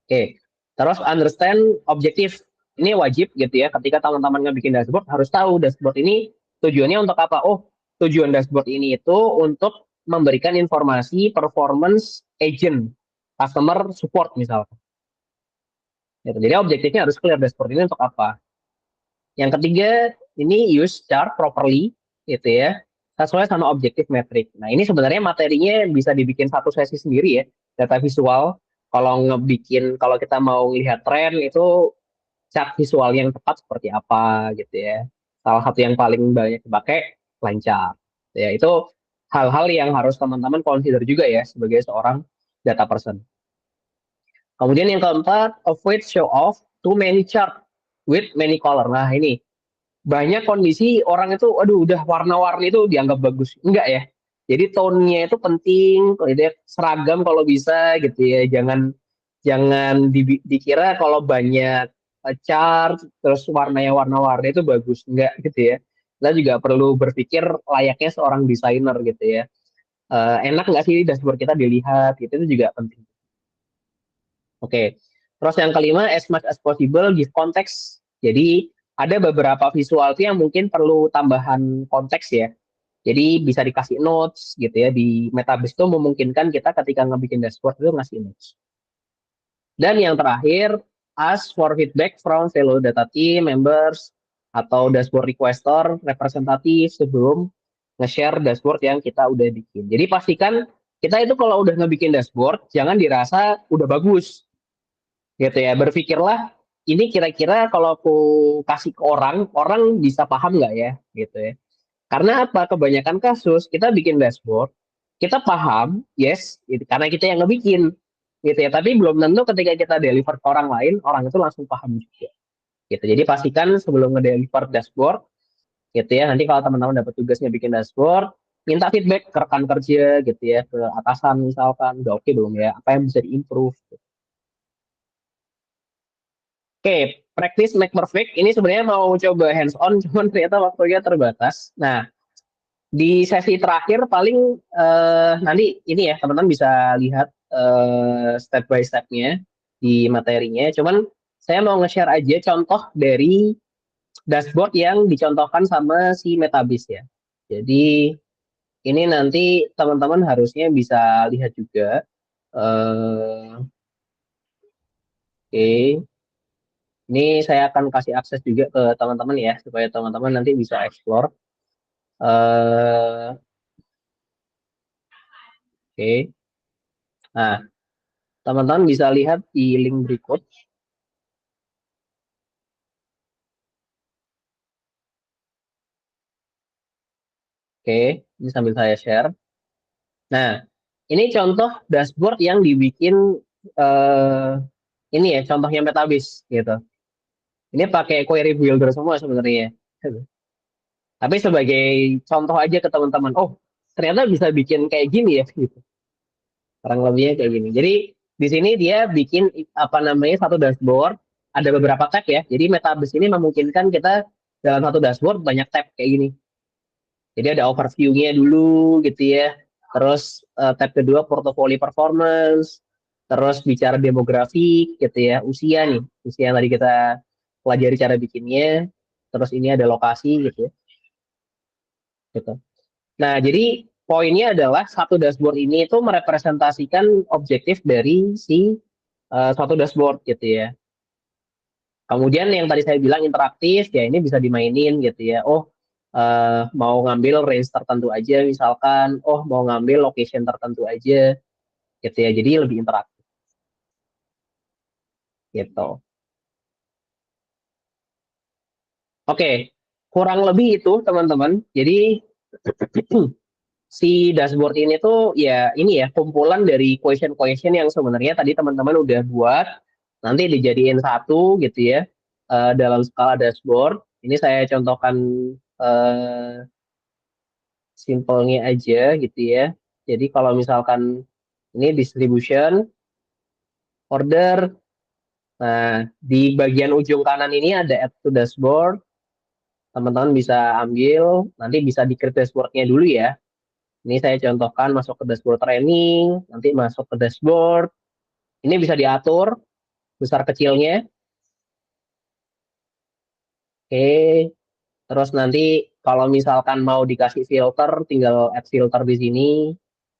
Oke. Terus understand objektif. Ini wajib gitu ya. Ketika teman-teman ngebikin dashboard harus tahu dashboard ini tujuannya untuk apa. Oh, tujuan dashboard ini itu untuk memberikan informasi performance agent customer support misalkan. Gitu. Jadi objektifnya harus clear dashboard ini untuk apa. Yang ketiga, ini use chart properly, gitu ya, sesuai sama objektif metrik. Nah, ini sebenarnya materinya bisa dibikin satu sesi sendiri ya, data visual. Kalau kita mau lihat tren itu chart visual yang tepat seperti apa, gitu ya. Salah satu yang paling banyak dipakai line chart. Ya, itu hal-hal yang harus teman-teman consider juga ya sebagai seorang data person. Kemudian yang keempat, avoid show off too many chart with many color. Nah, ini banyak kondisi orang itu, aduh udah warna-warni itu dianggap bagus. Enggak ya. Jadi tone-nya itu penting, seragam kalau bisa gitu ya. Jangan dikira kalau banyak chart terus warnanya warna-warni itu bagus. Enggak gitu ya. Kita juga perlu berpikir layaknya seorang desainer gitu ya. Enak nggak sih dashboard kita dilihat gitu, itu juga penting. Oke. Terus yang kelima, as much as possible give context. Jadi ada beberapa visual yang mungkin perlu tambahan konteks ya. Jadi bisa dikasih notes gitu ya. Di Metabase itu memungkinkan kita ketika ngebikin dashboard itu ngasih notes. Dan yang terakhir, ask for feedback from fellow data team members atau dashboard requester, representatif sebelum nge-share dashboard yang kita udah bikin. Jadi pastikan kita itu kalau udah ngebikin dashboard, jangan dirasa udah bagus. Gitu ya, berpikirlah ini kira-kira kalau aku kasih ke orang bisa paham nggak ya, gitu ya. Karena apa? Kebanyakan kasus kita bikin dashboard, kita paham, yes, gitu, karena kita yang ngebikin, gitu ya. Tapi belum tentu ketika kita deliver ke orang lain, orang itu langsung paham juga. Gitu. Jadi pastikan sebelum nge-deliver dashboard, gitu ya. Nanti kalau teman-teman dapat tugasnya bikin dashboard, minta feedback ke rekan kerja, gitu ya, ke atasan misalkan, udah oke belum ya? Apa yang bisa diimprove? Gitu. Oke, practice make perfect. Ini sebenarnya mau coba hands on, cuman ternyata waktunya terbatas. Nah, di sesi terakhir paling nanti ini ya teman-teman bisa lihat step by step-nya di materinya. Cuman saya mau nge-share aja contoh dari dashboard yang dicontohkan sama si Metabase ya. Jadi ini nanti teman-teman harusnya bisa lihat juga. Oke. Ini saya akan kasih akses juga ke teman-teman ya, supaya teman-teman nanti bisa explore. Oke. Nah, teman-teman bisa lihat di link berikut. Oke, ini sambil saya share. Nah, ini contoh dashboard yang dibikin ini ya, contohnya Metabase gitu. Ini pakai query builder semua sebenarnya. Tapi sebagai contoh aja ke teman-teman, oh ternyata bisa bikin kayak gini ya gitu. Kurang lebihnya kayak gini. Jadi di sini dia bikin apa namanya satu dashboard, ada beberapa tab ya. Jadi Metabase ini memungkinkan kita dalam satu dashboard banyak tab kayak gini. Jadi ada overview-nya dulu gitu ya. Terus tab kedua portfolio performance, terus bicara demografi gitu ya, usia nih, usia yang tadi kita pelajari cara bikinnya. Terus ini ada lokasi gitu ya. Gitu. Nah, jadi poinnya adalah satu dashboard ini itu merepresentasikan objektif dari si suatu dashboard gitu ya. Kemudian yang tadi saya bilang interaktif, ya ini bisa dimainin gitu ya. Oh, mau ngambil range tertentu aja misalkan, oh mau ngambil location tertentu aja gitu ya. Jadi lebih interaktif. Gitu. Oke, kurang lebih itu teman-teman. Jadi si dashboard ini tuh ya ini ya kumpulan dari question-question yang sebenarnya tadi teman-teman udah buat, nanti dijadiin satu gitu ya dalam skala dashboard. Ini saya contohkan simpelnya aja gitu ya. Jadi kalau misalkan ini distribution, order, nah di bagian ujung kanan ini ada add to dashboard, teman-teman bisa ambil, nanti bisa di-create dashboardnya dulu ya. Ini saya contohkan masuk ke dashboard training, nanti masuk ke dashboard, ini bisa diatur besar kecilnya. Oke, terus nanti kalau misalkan mau dikasih filter, tinggal add filter di sini,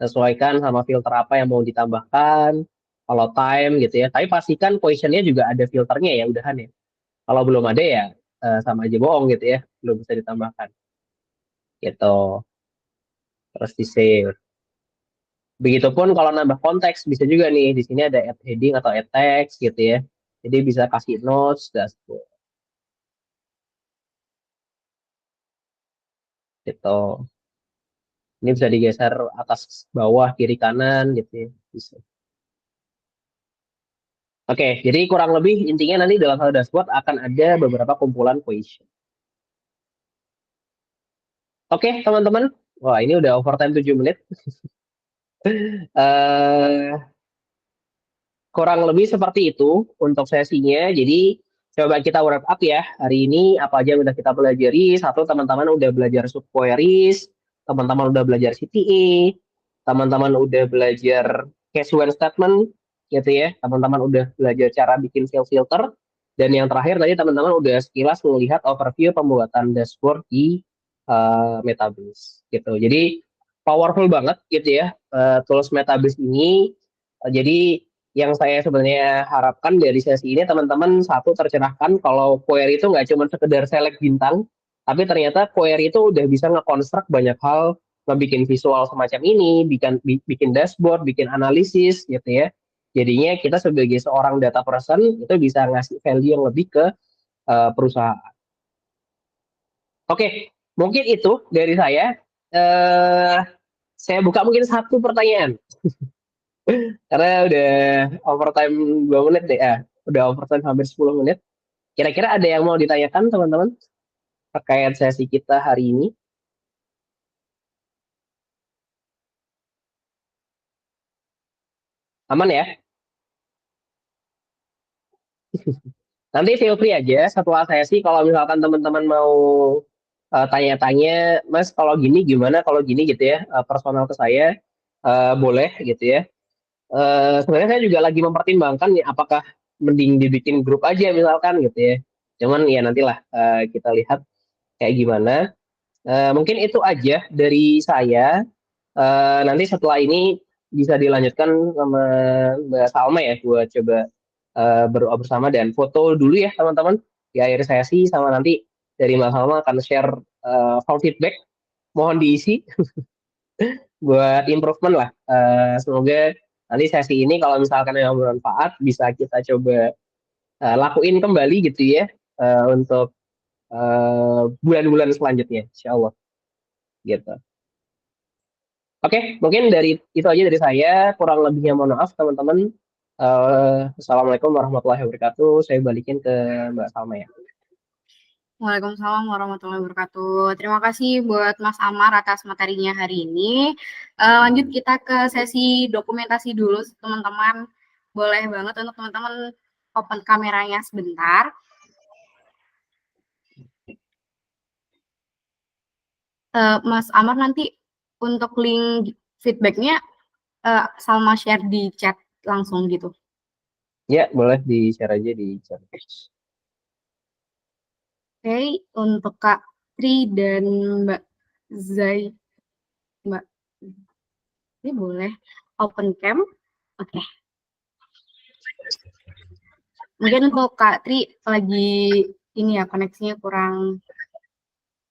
sesuaikan sama filter apa yang mau ditambahkan. Kalau time gitu ya, tapi pastikan questionnya juga ada filternya ya, udahan ya. Kalau belum ada ya sama aja bohong gitu ya, belum bisa ditambahkan. Gitu. Terus di save. Begitupun kalau nambah konteks bisa juga nih, di sini ada add heading atau add text gitu ya. Jadi bisa kasih notes, dashboard. Gitu. Ini bisa digeser atas bawah kiri kanan gitu ya. Bisa. Oke, jadi kurang lebih intinya nanti dalam satu dashboard akan ada beberapa kumpulan question. Oke, teman-teman. Wah, ini udah overtime 7 menit. eh kurang lebih seperti itu untuk sesinya. Jadi coba kita wrap up ya. Hari ini apa aja yang udah kita pelajari. Satu, teman-teman udah belajar subqueries, teman-teman udah belajar CTA, teman-teman udah belajar case when statement gitu ya. Teman-teman udah belajar cara bikin field filter. Dan yang terakhir tadi teman-teman udah sekilas melihat overview pembuatan dashboard di Metabase gitu. Jadi powerful banget gitu ya tools Metabase ini. Jadi yang saya sebenarnya harapkan dari sesi ini teman-teman satu tercerahkan kalau query itu nggak cuma sekedar select bintang, tapi ternyata query itu udah bisa ngekonstruk banyak hal, ngebikin visual semacam ini, bikin dashboard, bikin analisis gitu ya. Jadinya kita sebagai seorang data person itu bisa ngasih value yang lebih ke perusahaan. Oke, mungkin itu dari saya. Saya buka mungkin satu pertanyaan. Karena udah overtime 2 menit deh ya. Udah overtime hampir 10 menit. Kira-kira ada yang mau ditanyakan teman-teman terkait sesi kita hari ini? Aman ya? Nanti feel free aja setelah sesi kalau misalkan teman-teman mau tanya-tanya, Mas kalau gini gimana, kalau gini gitu ya, personal ke saya, boleh gitu ya. Sebenarnya saya juga lagi mempertimbangkan nih apakah mending dibikin grup aja misalkan gitu ya. Cuman ya nantilah kita lihat kayak gimana. Mungkin itu aja dari saya. Nanti setelah ini bisa dilanjutkan sama Mbak Salma ya buat coba berdoa bersama dan foto dulu ya teman-teman di akhir sesi, sama nanti dari Mbak Salma akan share form feedback, mohon diisi buat improvement lah. Semoga nanti sesi ini kalau misalkan yang bermanfaat bisa kita coba lakuin kembali gitu ya untuk bulan-bulan selanjutnya, insya Allah gitu. Oke, mungkin dari itu aja dari saya. Kurang lebihnya mohon maaf teman-teman. Assalamualaikum warahmatullahi wabarakatuh. Saya balikin ke Mbak Salma ya. Waalaikumsalam warahmatullahi wabarakatuh. Terima kasih buat Mas Amar atas materinya hari ini. Lanjut kita ke sesi dokumentasi dulu, teman-teman. Boleh banget untuk teman-teman open kameranya sebentar. Mas Amar nanti untuk link feedbacknya Salma share di chat langsung gitu. Ya, boleh di-share aja di chat. Oke, untuk Kak Tri dan Mbak Zai, Mbak, ini boleh open cam. Oke. Mungkin untuk Kak Tri lagi ini ya koneksinya kurang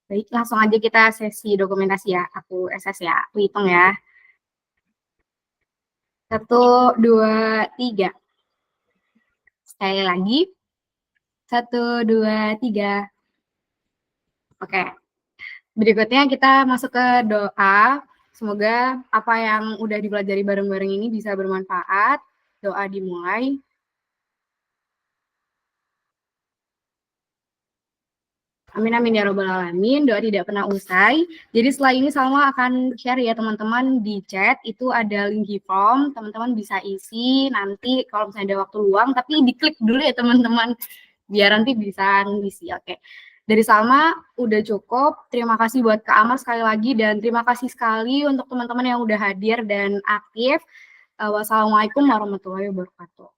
baik. Langsung aja kita sesi dokumentasi ya. Aku SS ya. Aku hitung ya. 1, 2, 3. Sekali lagi. 1, 2, 3. Oke. Berikutnya kita masuk ke doa. Semoga apa yang udah dipelajari bareng-bareng ini bisa bermanfaat. Doa dimulai. Amin amin ya robbal alamin. Doa tidak pernah usai. Jadi setelah ini Salma akan share ya teman-teman di chat, itu ada link form, teman-teman bisa isi nanti kalau misalnya ada waktu luang, tapi diklik dulu ya teman-teman biar nanti bisa ngisi. Oke. Dari Salma udah cukup. Terima kasih buat Kak Amal sekali lagi, dan terima kasih sekali untuk teman-teman yang udah hadir dan aktif. Wassalamualaikum warahmatullahi wabarakatuh.